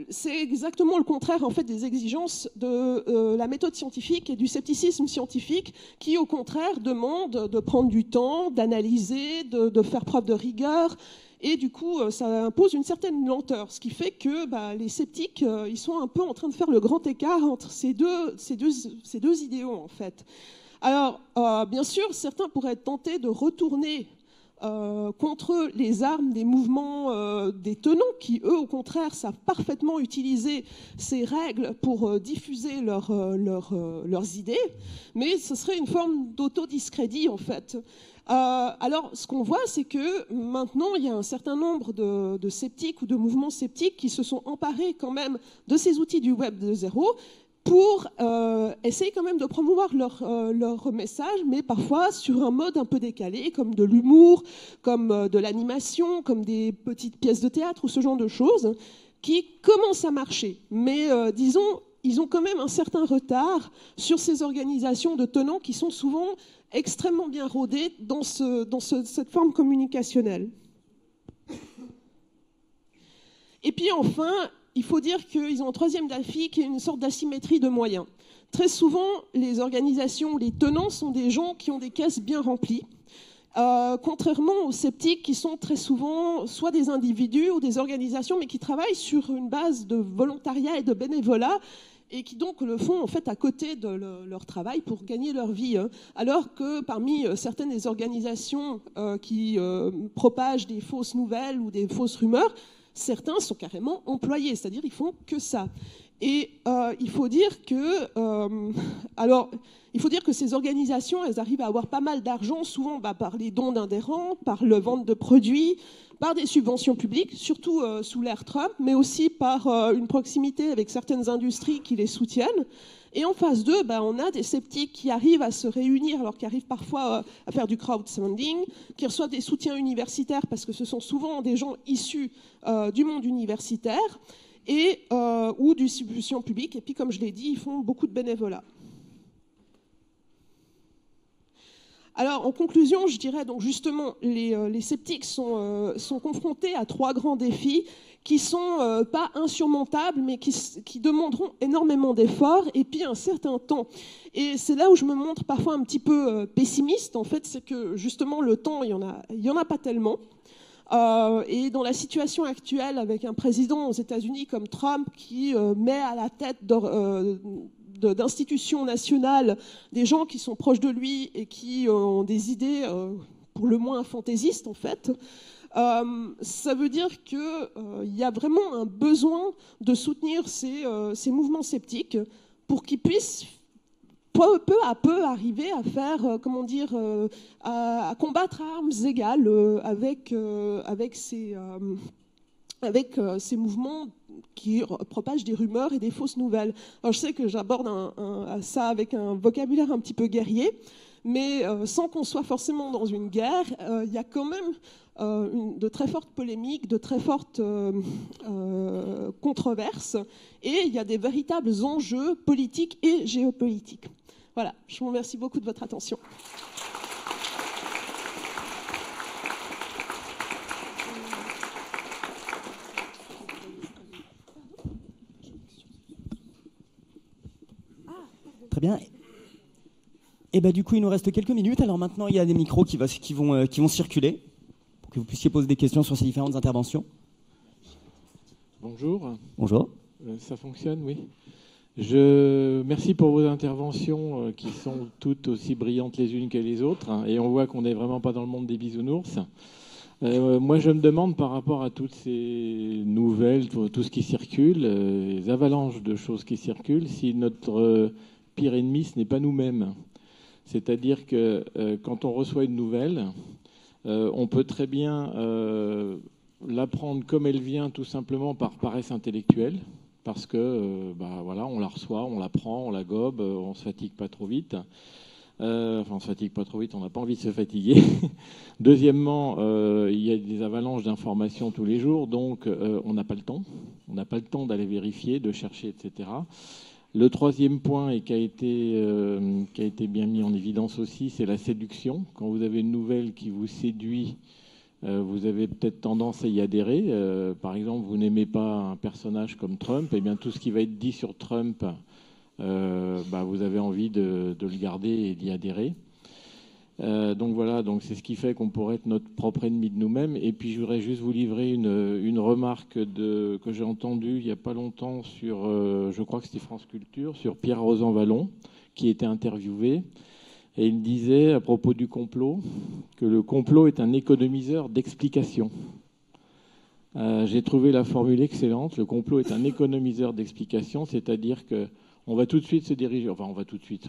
C'est exactement le contraire en fait, des exigences de la méthode scientifique et du scepticisme scientifique qui, au contraire, demande de prendre du temps, d'analyser, de faire preuve de rigueur. Et du coup, ça impose une certaine lenteur, ce qui fait que les sceptiques, ils sont un peu en train de faire le grand écart entre ces deux idéaux, en fait. Alors, bien sûr, certains pourraient être tentés de retourner contre les armes des mouvements des tenants qui, eux, au contraire, savent parfaitement utiliser ces règles pour diffuser leurs idées, mais ce serait une forme d'autodiscrédit, en fait. Alors, ce qu'on voit, c'est que maintenant, il y a un certain nombre de sceptiques ou de mouvements sceptiques qui se sont emparés quand même de ces outils du Web 2.0 pour essayer quand même de promouvoir leur message, mais parfois sur un mode un peu décalé, comme de l'humour, comme de l'animation, comme des petites pièces de théâtre ou ce genre de choses, qui commencent à marcher. Mais disons, ils ont quand même un certain retard sur ces organisations de tenants qui sont souvent extrêmement bien rodées dans cette forme communicationnelle. Et puis enfin, il faut dire qu'ils ont un troisième défi qui est une sorte d'asymétrie de moyens. Très souvent, les organisations, les tenants sont des gens qui ont des caisses bien remplies, contrairement aux sceptiques qui sont très souvent soit des individus ou des organisations, mais qui travaillent sur une base de volontariat et de bénévolat, et qui donc le font en fait à côté de leur travail pour gagner leur vie. Alors que parmi certaines des organisations qui propagent des fausses nouvelles ou des fausses rumeurs, certains sont carrément employés, c'est-à-dire ils font que ça. Et il faut dire que ces organisations, elles arrivent à avoir pas mal d'argent, souvent par les dons d'adhérents, par le vente de produits, par des subventions publiques, surtout sous l'ère Trump, mais aussi par une proximité avec certaines industries qui les soutiennent. Et en face d'eux, on a des sceptiques qui arrivent à se réunir, alors qui arrivent parfois à faire du crowdfunding, qui reçoivent des soutiens universitaires, parce que ce sont souvent des gens issus du monde universitaire, ou du subvention publique. Et puis, comme je l'ai dit, ils font beaucoup de bénévolat. Alors, en conclusion, je dirais donc justement, les sceptiques sont confrontés à 3 grands défis qui ne sont pas insurmontables, mais qui demanderont énormément d'efforts et puis un certain temps. Et c'est là où je me montre parfois un petit peu pessimiste, en fait, c'est que justement, le temps, il y en a pas tellement. Et dans la situation actuelle, avec un président aux États-Unis comme Trump qui met à la tête d'institutions nationales des gens qui sont proches de lui et qui ont des idées pour le moins fantaisistes, en fait, ça veut dire qu'il y a vraiment un besoin de soutenir ces mouvements sceptiques pour qu'ils puissent peu à peu arriver à faire, à combattre à armes égales avec ces mouvements qui propagent des rumeurs et des fausses nouvelles. Alors, je sais que j'aborde ça avec un vocabulaire un petit peu guerrier, mais sans qu'on soit forcément dans une guerre, il y a quand même de très fortes polémiques, de très fortes controverses, et il y a des véritables enjeux politiques et géopolitiques. Voilà, je vous remercie beaucoup de votre attention. Très bien. Et du coup, il nous reste quelques minutes. Alors maintenant, il y a des micros qui vont circuler pour que vous puissiez poser des questions sur ces différentes interventions. Bonjour. Bonjour. Ça fonctionne, oui. Merci pour vos interventions qui sont toutes aussi brillantes les unes que les autres. Et on voit qu'on n'est vraiment pas dans le monde des bisounours. Moi, je me demande par rapport à toutes ces nouvelles, tout ce qui circule, les avalanches de choses qui circulent, si notre pire ennemi, ce n'est pas nous-mêmes. C'est-à-dire que quand on reçoit une nouvelle, on peut très bien l'apprendre comme elle vient, tout simplement par paresse intellectuelle. Parce que voilà, on la reçoit, on la prend, on la gobe, on se fatigue pas trop vite. On se fatigue pas trop vite, on n'a pas envie de se fatiguer. Deuxièmement, il y a des avalanches d'informations tous les jours, donc on n'a pas le temps. On n'a pas le temps d'aller vérifier, de chercher, etc. Le troisième point, et qui a été bien mis en évidence aussi, c'est la séduction. Quand vous avez une nouvelle qui vous séduit, vous avez peut-être tendance à y adhérer. Par exemple, vous n'aimez pas un personnage comme Trump, et bien tout ce qui va être dit sur Trump, vous avez envie de le garder et d'y adhérer. Donc voilà, donc c'est ce qui fait qu'on pourrait être notre propre ennemi de nous-mêmes. Et puis je voudrais juste vous livrer une remarque que j'ai entendue il n'y a pas longtemps sur, je crois que c'était France Culture, sur Pierre Rosanvallon, qui était interviewé. Et il disait, à propos du complot, que le complot est un économiseur d'explications. J'ai trouvé la formule excellente. Le complot est un économiseur d'explications, c'est-à-dire qu'on va tout de suite se diriger... Enfin, on va tout de suite...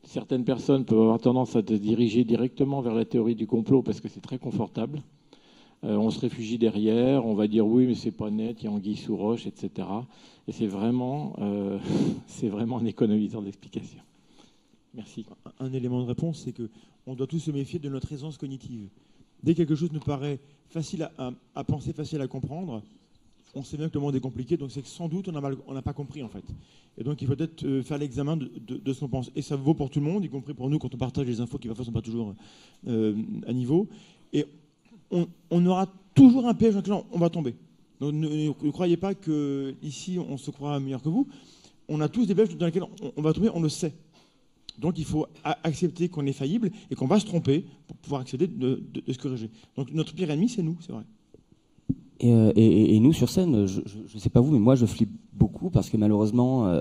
Certaines personnes peuvent avoir tendance à se diriger directement vers la théorie du complot parce que c'est très confortable. On se réfugie derrière, on va dire oui, mais c'est pas net, il y a anguille sous roche, etc. Et c'est vraiment un économiseur d'explications. Merci. Un élément de réponse, c'est qu'on doit tous se méfier de notre aisance cognitive. Dès que quelque chose nous paraît facile à penser, facile à comprendre, on sait bien que le monde est compliqué, donc c'est que sans doute on n'a pas compris en fait. Et donc il faut peut-être faire l'examen de ce qu'on pense. Et ça vaut pour tout le monde, y compris pour nous quand on partage des infos qui parfois ne sont pas toujours à niveau. Et on aura toujours un piège dans lequel on va tomber. Donc ne croyez pas qu'ici on se croit meilleur que vous. On a tous des pièges dans lesquels on va tomber, on le sait. Donc il faut accepter qu'on est faillible et qu'on va se tromper pour pouvoir accepter de se corriger. Donc notre pire ennemi, c'est nous, c'est vrai. Et nous, sur scène, je ne sais pas vous, mais moi, je flippe beaucoup parce que malheureusement,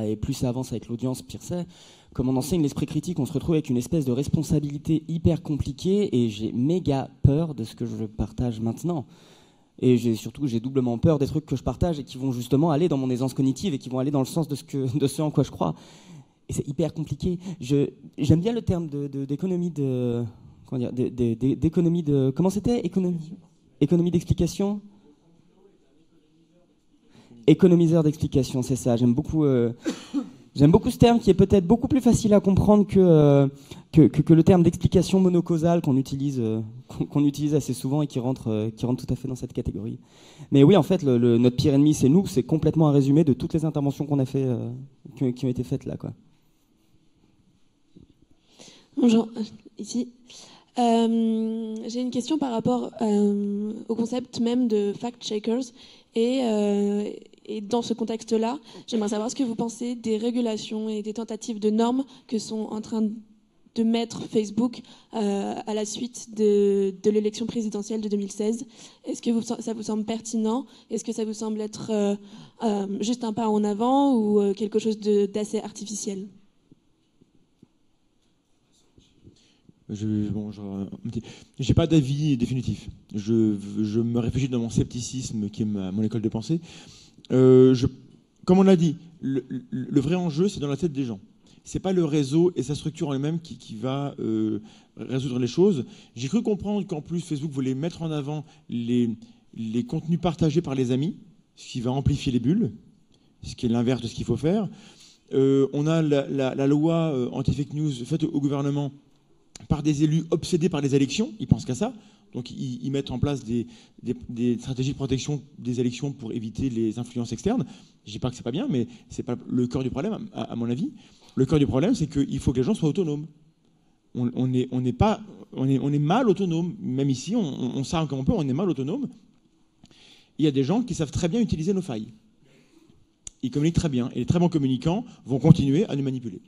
et plus ça avance avec l'audience, pire c'est. Comme on enseigne l'esprit critique, on se retrouve avec une espèce de responsabilité hyper compliquée et j'ai méga peur de ce que je partage maintenant. Et j'ai doublement peur des trucs que je partage et qui vont justement aller dans mon aisance cognitive et qui vont aller dans le sens de ce en quoi je crois. Et c'est hyper compliqué. J'aime bien le terme d'économie de... Comment dire, d'économie de... Comment c'était ? Économie d'explication ? Économiseur d'explication, c'est ça. J'aime beaucoup ce terme qui est peut-être beaucoup plus facile à comprendre que le terme d'explication monocausale qu'on utilise assez souvent et qui rentre tout à fait dans cette catégorie. Mais oui, en fait, notre pire ennemi, c'est nous. C'est complètement un résumé de toutes les interventions qu'on a fait, qui ont été faites là, quoi. Bonjour, ici. J'ai une question par rapport au concept même de fact-checkers et dans ce contexte-là, j'aimerais savoir ce que vous pensez des régulations et des tentatives de normes que sont en train de mettre Facebook à la suite de l'élection présidentielle de 2016. Est-ce que ça vous semble pertinent ? Est-ce que ça vous semble être juste un pas en avant ou quelque chose d'assez artificiel ? Je n'ai pas d'avis définitif. Je me réfugie dans mon scepticisme qui est mon école de pensée. Comme on l'a dit, le vrai enjeu, c'est dans la tête des gens. Ce n'est pas le réseau et sa structure en elle-même qui va résoudre les choses. J'ai cru comprendre qu'en plus, Facebook voulait mettre en avant les contenus partagés par les amis, ce qui va amplifier les bulles, ce qui est l'inverse de ce qu'il faut faire. On a la loi anti-fake news faite au gouvernement par des élus obsédés par les élections, ils pensent qu'à ça. Donc ils mettent en place des stratégies de protection des élections pour éviter les influences externes. Je ne dis pas que c'est pas bien, mais ce n'est pas le cœur du problème, à mon avis. Le cœur du problème, c'est qu'il faut que les gens soient autonomes. On est mal autonome. Même ici, on s'arme comme on peut, on est mal autonome. Il y a des gens qui savent très bien utiliser nos failles. Ils communiquent très bien. Et les très bons communicants vont continuer à nous manipuler.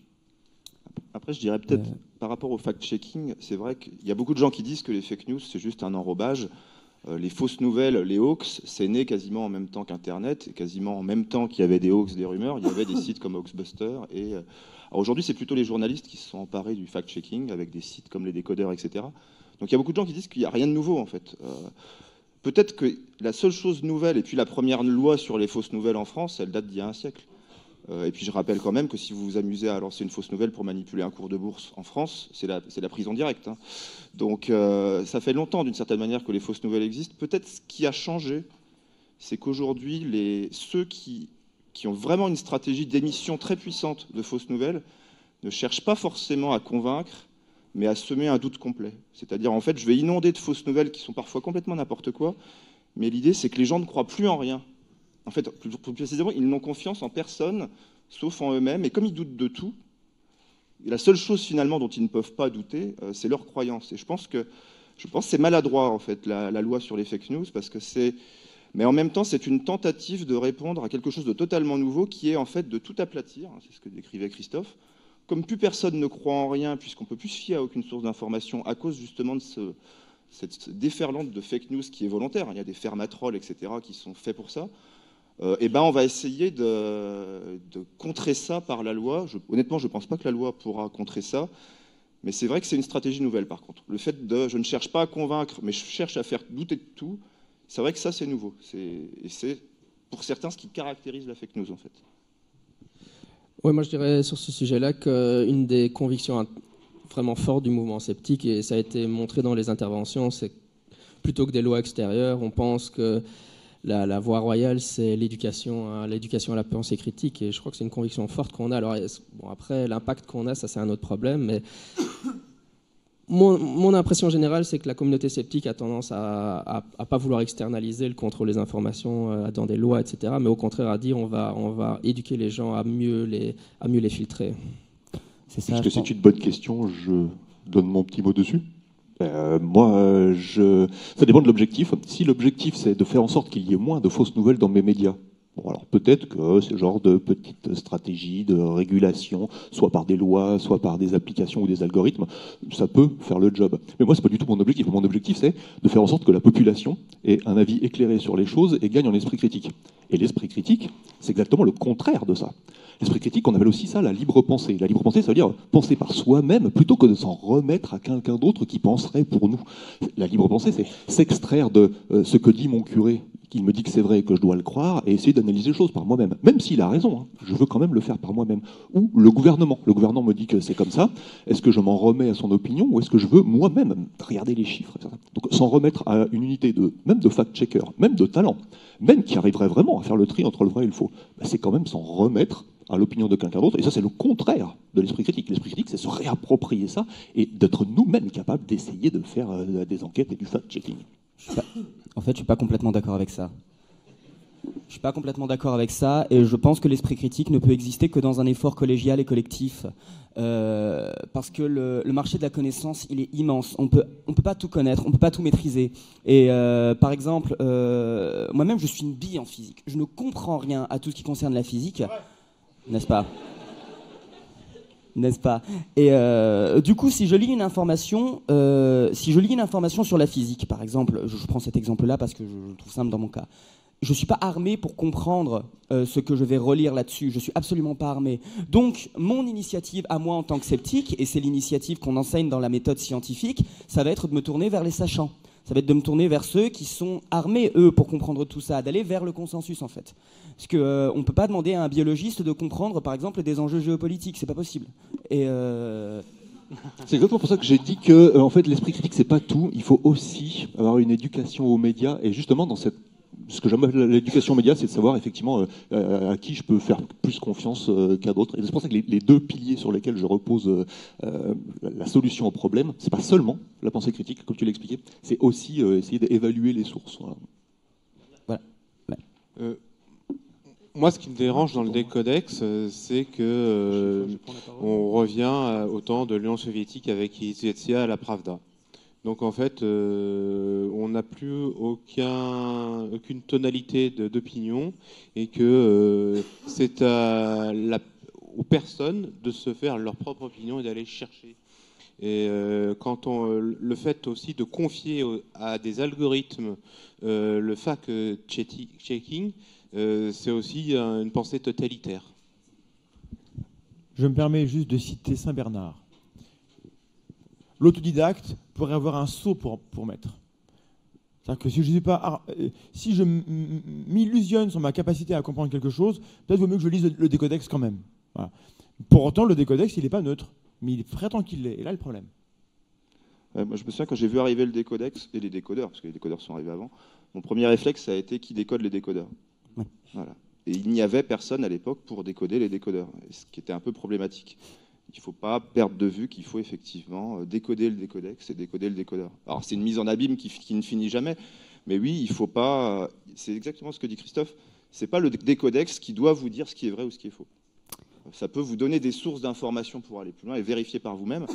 Après, je dirais peut-être, par rapport au fact-checking, c'est vrai qu'il y a beaucoup de gens qui disent que les fake news, c'est juste un enrobage. Les fausses nouvelles, les hoax, c'est né quasiment en même temps qu'Internet, et quasiment en même temps qu'il y avait des hoax, des rumeurs. Il y avait des sites comme Hoaxbuster. Alors aujourd'hui, c'est plutôt les journalistes qui se sont emparés du fact-checking, avec des sites comme les décodeurs, etc. Donc il y a beaucoup de gens qui disent qu'il n'y a rien de nouveau, en fait. Peut-être que la seule chose nouvelle, et puis la première loi sur les fausses nouvelles en France, elle date d'il y a un siècle. Et puis je rappelle quand même que si vous vous amusez à lancer une fausse nouvelle pour manipuler un cours de bourse en France, c'est la prison directe. Hein. Donc ça fait longtemps d'une certaine manière que les fausses nouvelles existent. Peut-être ce qui a changé, c'est qu'aujourd'hui, ceux qui ont vraiment une stratégie d'émission très puissante de fausses nouvelles ne cherchent pas forcément à convaincre, mais à semer un doute complet. C'est-à-dire, en fait, je vais inonder de fausses nouvelles qui sont parfois complètement n'importe quoi, mais l'idée, c'est que les gens ne croient plus en rien. En fait, plus précisément, ils n'ont confiance en personne, sauf en eux-mêmes. Et comme ils doutent de tout, la seule chose finalement dont ils ne peuvent pas douter, c'est leur croyance. Et je pense que c'est maladroit, en fait, la loi sur les fake news, parce que mais en même temps, c'est une tentative de répondre à quelque chose de totalement nouveau, qui est en fait de tout aplatir. C'est ce que décrivait Christophe. Comme plus personne ne croit en rien, puisqu'on ne peut plus se fier à aucune source d'information, à cause justement de cette déferlante de fake news qui est volontaire. Il y a des fermatrolls, etc., qui sont faits pour ça. On va essayer de contrer ça par la loi. Honnêtement, je ne pense pas que la loi pourra contrer ça, mais c'est vrai que c'est une stratégie nouvelle par contre. Le fait je ne cherche pas à convaincre, mais je cherche à faire douter de tout, c'est vrai que ça c'est nouveau. Et c'est pour certains ce qui caractérise la fake news en fait. Oui, moi je dirais sur ce sujet-là qu'une des convictions vraiment fortes du mouvement sceptique, et ça a été montré dans les interventions, c'est que plutôt que des lois extérieures, on pense que la voie royale, c'est l'éducation à la pensée critique. Et je crois que c'est une conviction forte qu'on a. Alors, après, l'impact qu'on a, ça, c'est un autre problème. Mais mon impression générale, c'est que la communauté sceptique a tendance à pas vouloir externaliser le contrôle des informations dans des lois, etc. Mais au contraire, à dire on va éduquer les gens à mieux les filtrer. C'est ça. Est-ce que c'est une bonne question ? Je donne mon petit mot dessus. Ça dépend de l'objectif. Si l'objectif, c'est de faire en sorte qu'il y ait moins de fausses nouvelles dans mes médias, Bon, alors peut-être que ce genre de petites stratégies de régulation, soit par des lois, soit par des applications ou des algorithmes, ça peut faire le job. Mais moi, c'est pas du tout mon objectif. Mon objectif, c'est de faire en sorte que la population ait un avis éclairé sur les choses et gagne en esprit critique. Et l'esprit critique, c'est exactement le contraire de ça. L'esprit critique, on appelle aussi ça la libre pensée. La libre pensée, ça veut dire penser par soi-même plutôt que de s'en remettre à quelqu'un d'autre qui penserait pour nous. La libre pensée, c'est s'extraire de ce que dit mon curé, qu'il me dit que c'est vrai et que je dois le croire, et essayer d'analyser les choses par moi-même. Même s'il a raison, hein, je veux quand même le faire par moi-même. Ou le gouvernement. Le gouvernement me dit que c'est comme ça. Est-ce que je m'en remets à son opinion ou est-ce que je veux moi-même regarder les chiffres, etc. Donc s'en remettre à une unité même de fact-checker, même de talent, même qui arriverait vraiment à faire le tri entre le vrai et le faux, ben, c'est quand même s'en remettre à l'opinion de quelqu'un d'autre. Et ça, c'est le contraire de l'esprit critique. L'esprit critique, c'est se réapproprier ça et d'être nous-mêmes capables d'essayer de faire des enquêtes et du fact-checking. En fait, je suis pas complètement d'accord avec ça. Je suis pas complètement d'accord avec ça, et je pense que l'esprit critique ne peut exister que dans un effort collégial et collectif, parce que le marché de la connaissance, il est immense. On peut pas tout connaître, on peut pas tout maîtriser. Et par exemple, moi-même, je suis une bille en physique. Je ne comprends rien à tout ce qui concerne la physique, n'est-ce pas ? N'est-ce pas ? Et du coup, si je lis une information sur la physique, par exemple, je prends cet exemple-là parce que je le trouve simple dans mon cas. Je ne suis pas armé pour comprendre ce que je vais relire là-dessus. Je ne suis absolument pas armé. Donc, mon initiative à moi en tant que sceptique, et c'est l'initiative qu'on enseigne dans la méthode scientifique, ça va être de me tourner vers les sachants. Ça va être de me tourner vers ceux qui sont armés, eux, pour comprendre tout ça, d'aller vers le consensus, en fait. Parce qu'on ne peut pas demander à un biologiste de comprendre, par exemple, des enjeux géopolitiques. C'est pas possible. Et c'est exactement pour ça que j'ai dit que, en fait, l'esprit critique, c'est pas tout. Il faut aussi avoir une éducation aux médias. Et justement, dans ce que j'aime l'éducation aux médias, c'est de savoir effectivement à qui je peux faire plus confiance qu'à d'autres. Et c'est pour ça que les deux piliers sur lesquels je repose la solution au problème, c'est pas seulement la pensée critique, comme tu l'as expliqué, c'est aussi essayer d'évaluer les sources. Voilà. Moi, ce qui me dérange dans le décodex, c'est que on revient au temps de l'Union soviétique avec Izvestia à la Pravda. Donc en fait, on n'a plus aucune tonalité d'opinion et que c'est aux personnes de se faire leur propre opinion et d'aller chercher. Et le fait aussi de confier à des algorithmes le fact-checking, c'est aussi une pensée totalitaire. Je me permets juste de citer Saint Bernard. L'autodidacte pourrait avoir un sceau pour mettre. C'est-à-dire que si je m'illusionne sur ma capacité à comprendre quelque chose, peut-être vaut mieux que je lise le décodex quand même. Voilà. Pour autant, le décodex, il n'est pas neutre, mais il prétend qu'il l'est. Et là, le problème. Moi, je me souviens quand j'ai vu arriver le décodex et les décodeurs, parce que les décodeurs sont arrivés avant, mon premier réflexe, ça a été qui décode les décodeurs. Ouais. Voilà. Et il n'y avait personne à l'époque pour décoder les décodeurs, ce qui était un peu problématique. Il ne faut pas perdre de vue qu'il faut effectivement décoder le décodex et décoder le décodeur. Alors c'est une mise en abîme qui ne finit jamais, mais oui, il ne faut pas... C'est exactement ce que dit Christophe, ce n'est pas le décodex qui doit vous dire ce qui est vrai ou ce qui est faux. Ça peut vous donner des sources d'informations pour aller plus loin et vérifier par vous-même,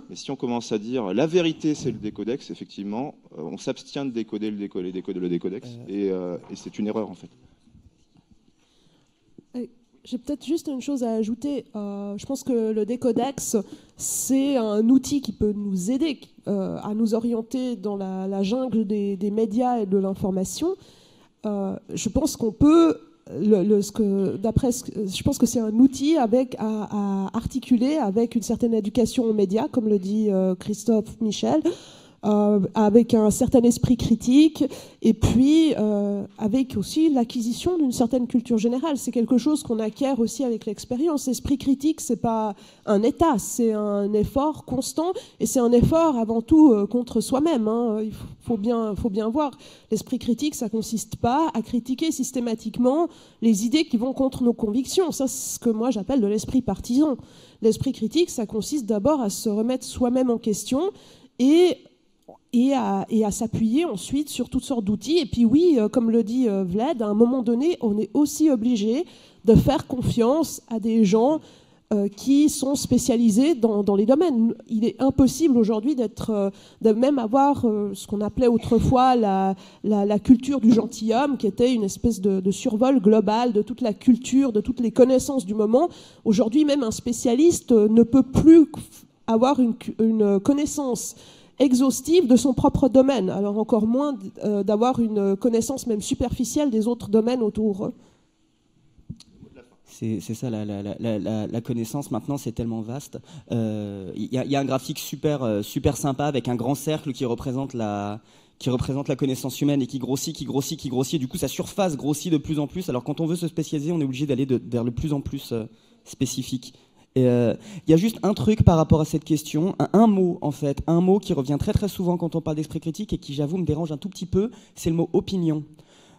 mais si on commence à dire la vérité c'est le décodex, effectivement, on s'abstient de décoder le décodex, et c'est une erreur en fait. J'ai peut-être juste une chose à ajouter. Je pense que le décodex, c'est un outil qui peut nous aider à nous orienter dans la jungle des médias et de l'information. Je pense qu'on peut, je pense que c'est un outil à articuler avec une certaine éducation aux médias, comme le dit Christophe Michel. Avec un certain esprit critique et puis avec aussi l'acquisition d'une certaine culture générale. C'est quelque chose qu'on acquiert aussi avec l'expérience. L'esprit critique, c'est pas un état, c'est un effort constant et c'est un effort avant tout contre soi-même. Hein. Il faut bien voir. L'esprit critique, ça consiste pas à critiquer systématiquement les idées qui vont contre nos convictions. Ça, c'est ce que moi j'appelle de l'esprit partisan. L'esprit critique, ça consiste d'abord à se remettre soi-même en question et à s'appuyer ensuite sur toutes sortes d'outils. Et puis oui, comme le dit Vlad, à un moment donné, on est aussi obligé de faire confiance à des gens qui sont spécialisés dans les domaines. Il est impossible aujourd'hui de même avoir ce qu'on appelait autrefois la culture du gentilhomme, qui était une espèce de survol global de toute la culture, de toutes les connaissances du moment. Aujourd'hui, même un spécialiste ne peut plus avoir une connaissance exhaustive de son propre domaine, alors encore moins d'avoir une connaissance même superficielle des autres domaines autour. C'est ça, la connaissance maintenant, c'est tellement vaste. Il y a un graphique super sympa avec un grand cercle qui représente la connaissance humaine et qui grossit. Et du coup, sa surface grossit de plus en plus. Alors quand on veut se spécialiser, on est obligé d'aller vers le plus en plus spécifique. Et il y a juste un truc par rapport à cette question, un mot qui revient très très souvent quand on parle d'esprit critique et qui, j'avoue, me dérange un tout petit peu, c'est le mot opinion.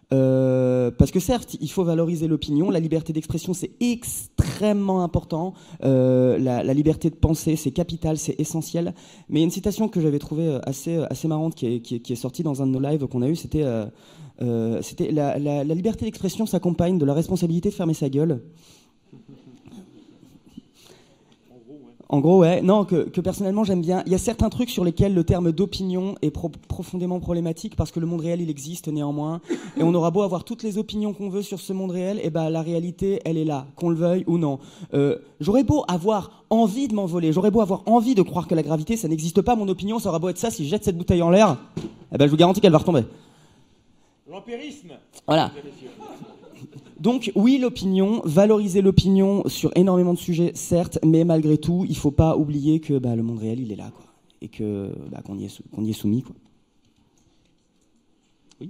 Parce que certes, il faut valoriser l'opinion, la liberté d'expression c'est extrêmement important, la liberté de penser c'est capital, c'est essentiel, mais il y a une citation que j'avais trouvée assez marrante qui est sortie dans un de nos lives qu'on a eu, c'était la liberté d'expression s'accompagne de la responsabilité de fermer sa gueule. En gros, ouais. Non, que personnellement j'aime bien. Il y a certains trucs sur lesquels le terme d'opinion est profondément problématique parce que le monde réel il existe néanmoins et on aura beau avoir toutes les opinions qu'on veut sur ce monde réel, et ben la réalité elle est là, qu'on le veuille ou non. J'aurais beau avoir envie de m'envoler, j'aurais beau avoir envie de croire que la gravité ça n'existe pas, mon opinion ça aura beau être ça, si je jette cette bouteille en l'air, eh ben je vous garantis qu'elle va retomber. L'empirisme. Voilà. Donc oui, l'opinion, valoriser l'opinion sur énormément de sujets, certes, mais malgré tout, il ne faut pas oublier que le monde réel, il est là, quoi, et qu'on y est soumis, quoi. Oui.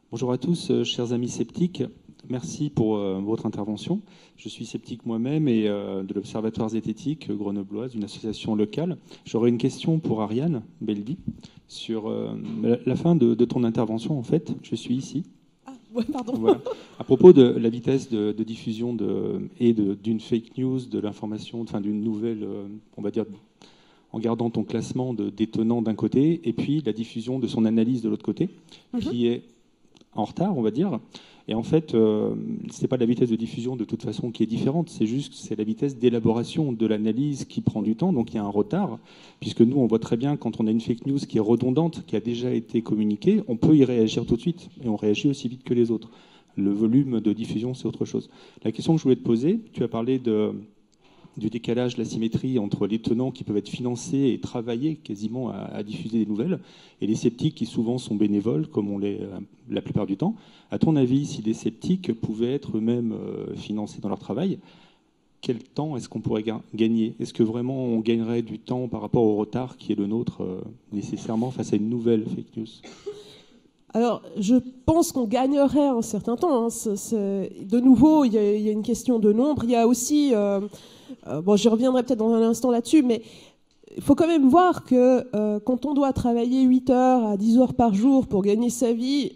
Bonjour à tous, chers amis sceptiques. Merci pour votre intervention. Je suis sceptique moi-même et de l'Observatoire zététique grenobloise, une association locale. J'aurais une question pour Ariane Beldi sur la fin de ton intervention. En fait, je suis ici. Ouais, pardon. Voilà. À propos de la vitesse de diffusion d'une fake news, de l'information, enfin d'une nouvelle, on va dire, en gardant ton classement des tenants d'un côté, et puis la diffusion de son analyse de l'autre côté, qui est en retard, on va dire. Et en fait, c'est pas la vitesse de diffusion de toute façon qui est différente, c'est la vitesse d'élaboration de l'analyse qui prend du temps, donc il y a un retard, puisque nous, on voit très bien quand on a une fake news qui est redondante, qui a déjà été communiquée, on peut y réagir tout de suite, et on réagit aussi vite que les autres. Le volume de diffusion, c'est autre chose. La question que je voulais te poser, tu as parlé du décalage, la symétrie entre les tenants qui peuvent être financés et travailler quasiment à diffuser des nouvelles, et les sceptiques qui souvent sont bénévoles, comme on l'est la plupart du temps. À ton avis, si les sceptiques pouvaient être eux-mêmes financés dans leur travail, quel temps est-ce qu'on pourrait gagner? Est-ce que vraiment on gagnerait du temps par rapport au retard qui est le nôtre nécessairement face à une nouvelle fake news? Alors, je pense qu'on gagnerait un certain temps. Hein. De nouveau, il y a une question de nombre. Il y a aussi... je reviendrai peut-être dans un instant là-dessus, mais il faut quand même voir que quand on doit travailler 8 heures à 10 heures par jour pour gagner sa vie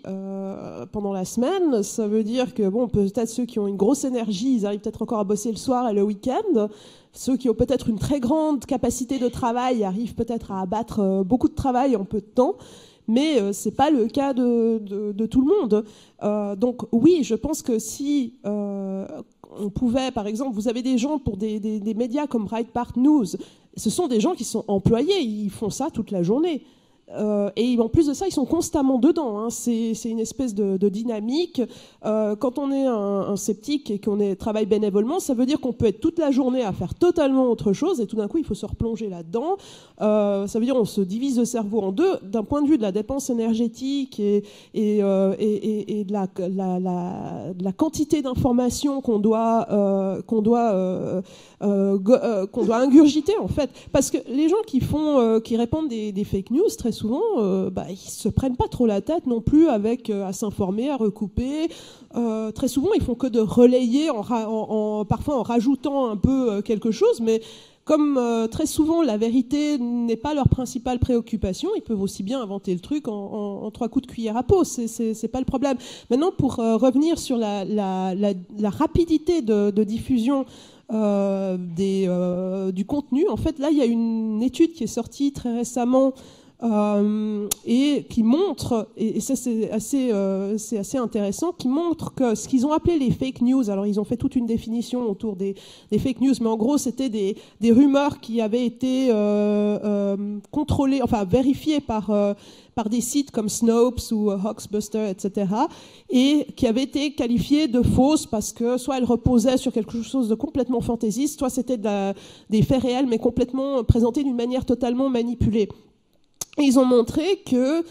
pendant la semaine, ça veut dire que, peut-être ceux qui ont une grosse énergie, ils arrivent peut-être encore à bosser le soir et le week-end. Ceux qui ont peut-être une très grande capacité de travail arrivent peut-être à abattre beaucoup de travail en peu de temps. Mais ce n'est pas le cas de tout le monde. Donc oui, je pense que si on pouvait, par exemple, vous avez des gens pour des médias comme Breitbart News, ce sont des gens qui sont employés, ils font ça toute la journée. Et en plus de ça, ils sont constamment dedans. Hein. C'est une espèce de dynamique. Quand on est un sceptique et qu'on travaille bénévolement, ça veut dire qu'on peut être toute la journée à faire totalement autre chose et tout d'un coup, il faut se replonger là-dedans. Ça veut dire qu'on se divise le cerveau en deux d'un point de vue de la dépense énergétique et de la quantité d'informations qu'on doit ingurgiter en fait. Parce que les gens qui répandent des fake news, très souvent, ils se prennent pas trop la tête non plus à s'informer, à recouper. Très souvent, ils font que de relayer, parfois en rajoutant un peu quelque chose, mais comme très souvent la vérité n'est pas leur principale préoccupation, ils peuvent aussi bien inventer le truc en 3 coups de cuillère à peau, c'est pas le problème. Maintenant, pour revenir sur la rapidité de diffusion du contenu, en fait, là, il y a une étude qui est sortie très récemment et qui montre, et ça c'est assez intéressant, qui montre que ce qu'ils ont appelé les fake news, alors ils ont fait toute une définition autour des fake news, mais en gros c'était des rumeurs qui avaient été contrôlées, enfin vérifiées par des sites comme Snopes ou Hoaxbuster, etc., et qui avaient été qualifiées de fausses parce que soit elles reposaient sur quelque chose de complètement fantaisiste, soit c'était des faits réels mais complètement présentés d'une manière totalement manipulée. Et ils ont montré que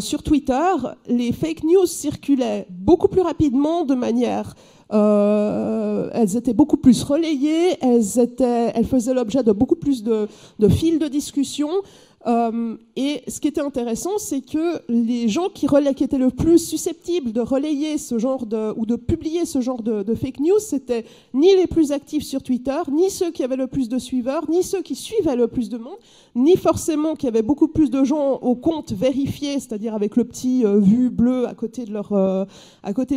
sur Twitter, les fake news circulaient beaucoup plus rapidement de manière... elles étaient beaucoup plus relayées, elles faisaient l'objet de beaucoup plus de fils de discussion. Et ce qui était intéressant, c'est que les gens qui étaient le plus susceptibles de relayer ce genre ou de publier ce genre de fake news, c'était ni les plus actifs sur Twitter, ni ceux qui avaient le plus de suiveurs, ni ceux qui suivaient le plus de monde, ni forcément qu'il y avait beaucoup plus de gens au compte vérifié, c'est-à-dire avec le petit vu bleu à côté de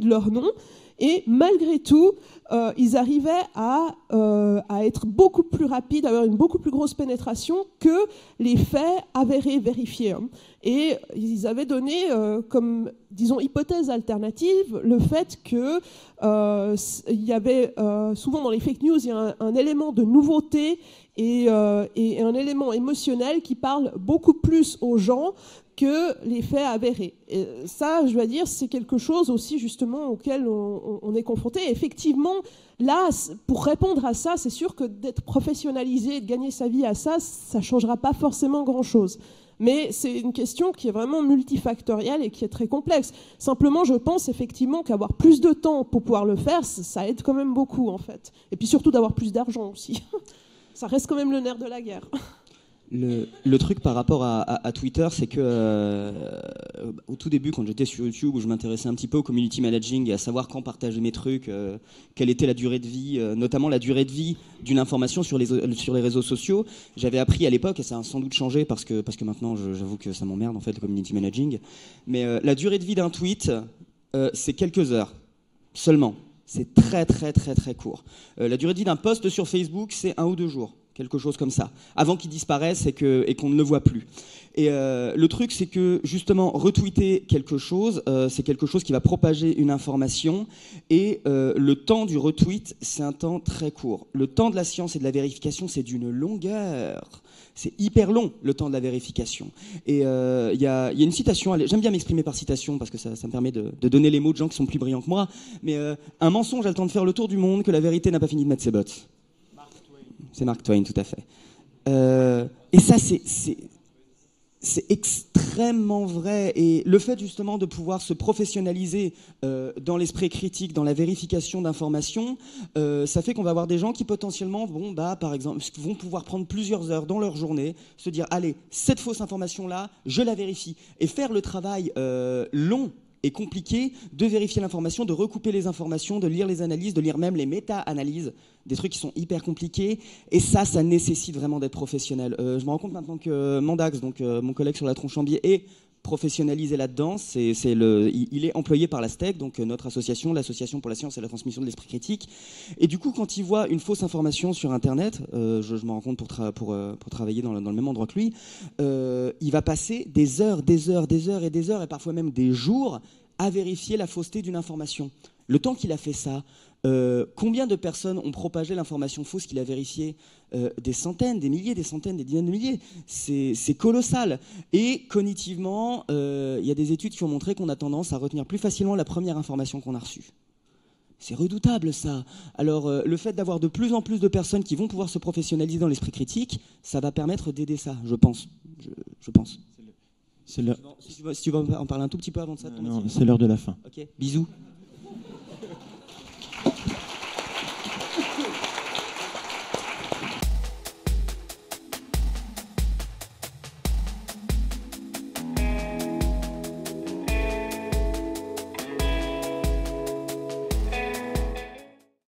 leur nom. Et malgré tout, ils arrivaient à être beaucoup plus rapides, à avoir une beaucoup plus grosse pénétration que les faits avérés, vérifiés. Et ils avaient donné comme, disons, hypothèse alternative le fait que il y avait souvent dans les fake news, il y a un élément de nouveauté et un élément émotionnel qui parle beaucoup plus aux gens que les faits avérés. Et ça, je dois dire, c'est quelque chose aussi justement auquel on est confronté. Et effectivement, là, pour répondre à ça, c'est sûr que d'être professionnalisé et de gagner sa vie à ça, ça ne changera pas forcément grand-chose. Mais c'est une question qui est vraiment multifactorielle et qui est très complexe. Simplement, je pense effectivement qu'avoir plus de temps pour pouvoir le faire, ça aide quand même beaucoup, en fait. Et puis surtout d'avoir plus d'argent aussi. Ça reste quand même le nerf de la guerre. Le truc par rapport à Twitter, c'est que au tout début, quand j'étais sur YouTube, où je m'intéressais un petit peu au community managing et à savoir quand partager mes trucs, quelle était la durée de vie, notamment la durée de vie d'une information sur les réseaux sociaux, j'avais appris à l'époque, et ça a sans doute changé parce que maintenant j'avoue que ça m'emmerde en fait le community managing, mais la durée de vie d'un tweet, c'est quelques heures seulement. C'est très très très très court. La durée de vie d'un post sur Facebook, c'est 1 ou 2 jours. Quelque chose comme ça, avant qu'il disparaisse et qu'on ne le voit plus. Et le truc, c'est que justement, retweeter quelque chose, c'est quelque chose qui va propager une information, et le temps du retweet, c'est un temps très court. Le temps de la science et de la vérification, c'est d'une longueur. C'est hyper long, le temps de la vérification. Et il y a une citation, j'aime bien m'exprimer par citation, parce que ça me permet de donner les mots de gens qui sont plus brillants que moi, mais un mensonge a le temps de faire le tour du monde que la vérité n'a pas fini de mettre ses bottes. C'est Mark Twain, tout à fait. Et ça, c'est extrêmement vrai. Et le fait justement de pouvoir se professionnaliser dans l'esprit critique, dans la vérification d'informations, ça fait qu'on va avoir des gens qui potentiellement par exemple, vont pouvoir prendre plusieurs heures dans leur journée, se dire, allez, cette fausse information-là, je la vérifie. Et faire le travail long et compliqué de vérifier l'information, de recouper les informations, de lire les analyses, de lire même les méta-analyses, des trucs qui sont hyper compliqués, et ça nécessite vraiment d'être professionnel. Je me rends compte maintenant que Mandax, donc mon collègue sur la tronche en biais, est professionnalisé là-dedans. Il est employé par la STEC, donc notre association, l'Association pour la science et la transmission de l'esprit critique. Et du coup, quand il voit une fausse information sur Internet, je me rends compte pour travailler dans le même endroit que lui, il va passer des heures et parfois même des jours à vérifier la fausseté d'une information. Le temps qu'il a fait ça, combien de personnes ont propagé l'information fausse qu'il a vérifiée? Des centaines, des milliers, des centaines, des dizaines de milliers. C'est colossal. Et cognitivement, il y a des études qui ont montré qu'on a tendance à retenir plus facilement la première information qu'on a reçue. C'est redoutable, ça. Alors, le fait d'avoir de plus en plus de personnes qui vont pouvoir se professionnaliser dans l'esprit critique, ça va permettre d'aider ça, je pense. Je pense. Si tu veux en parler un tout petit peu avant de ça. Non, c'est l'heure de la fin. Ok, bisous.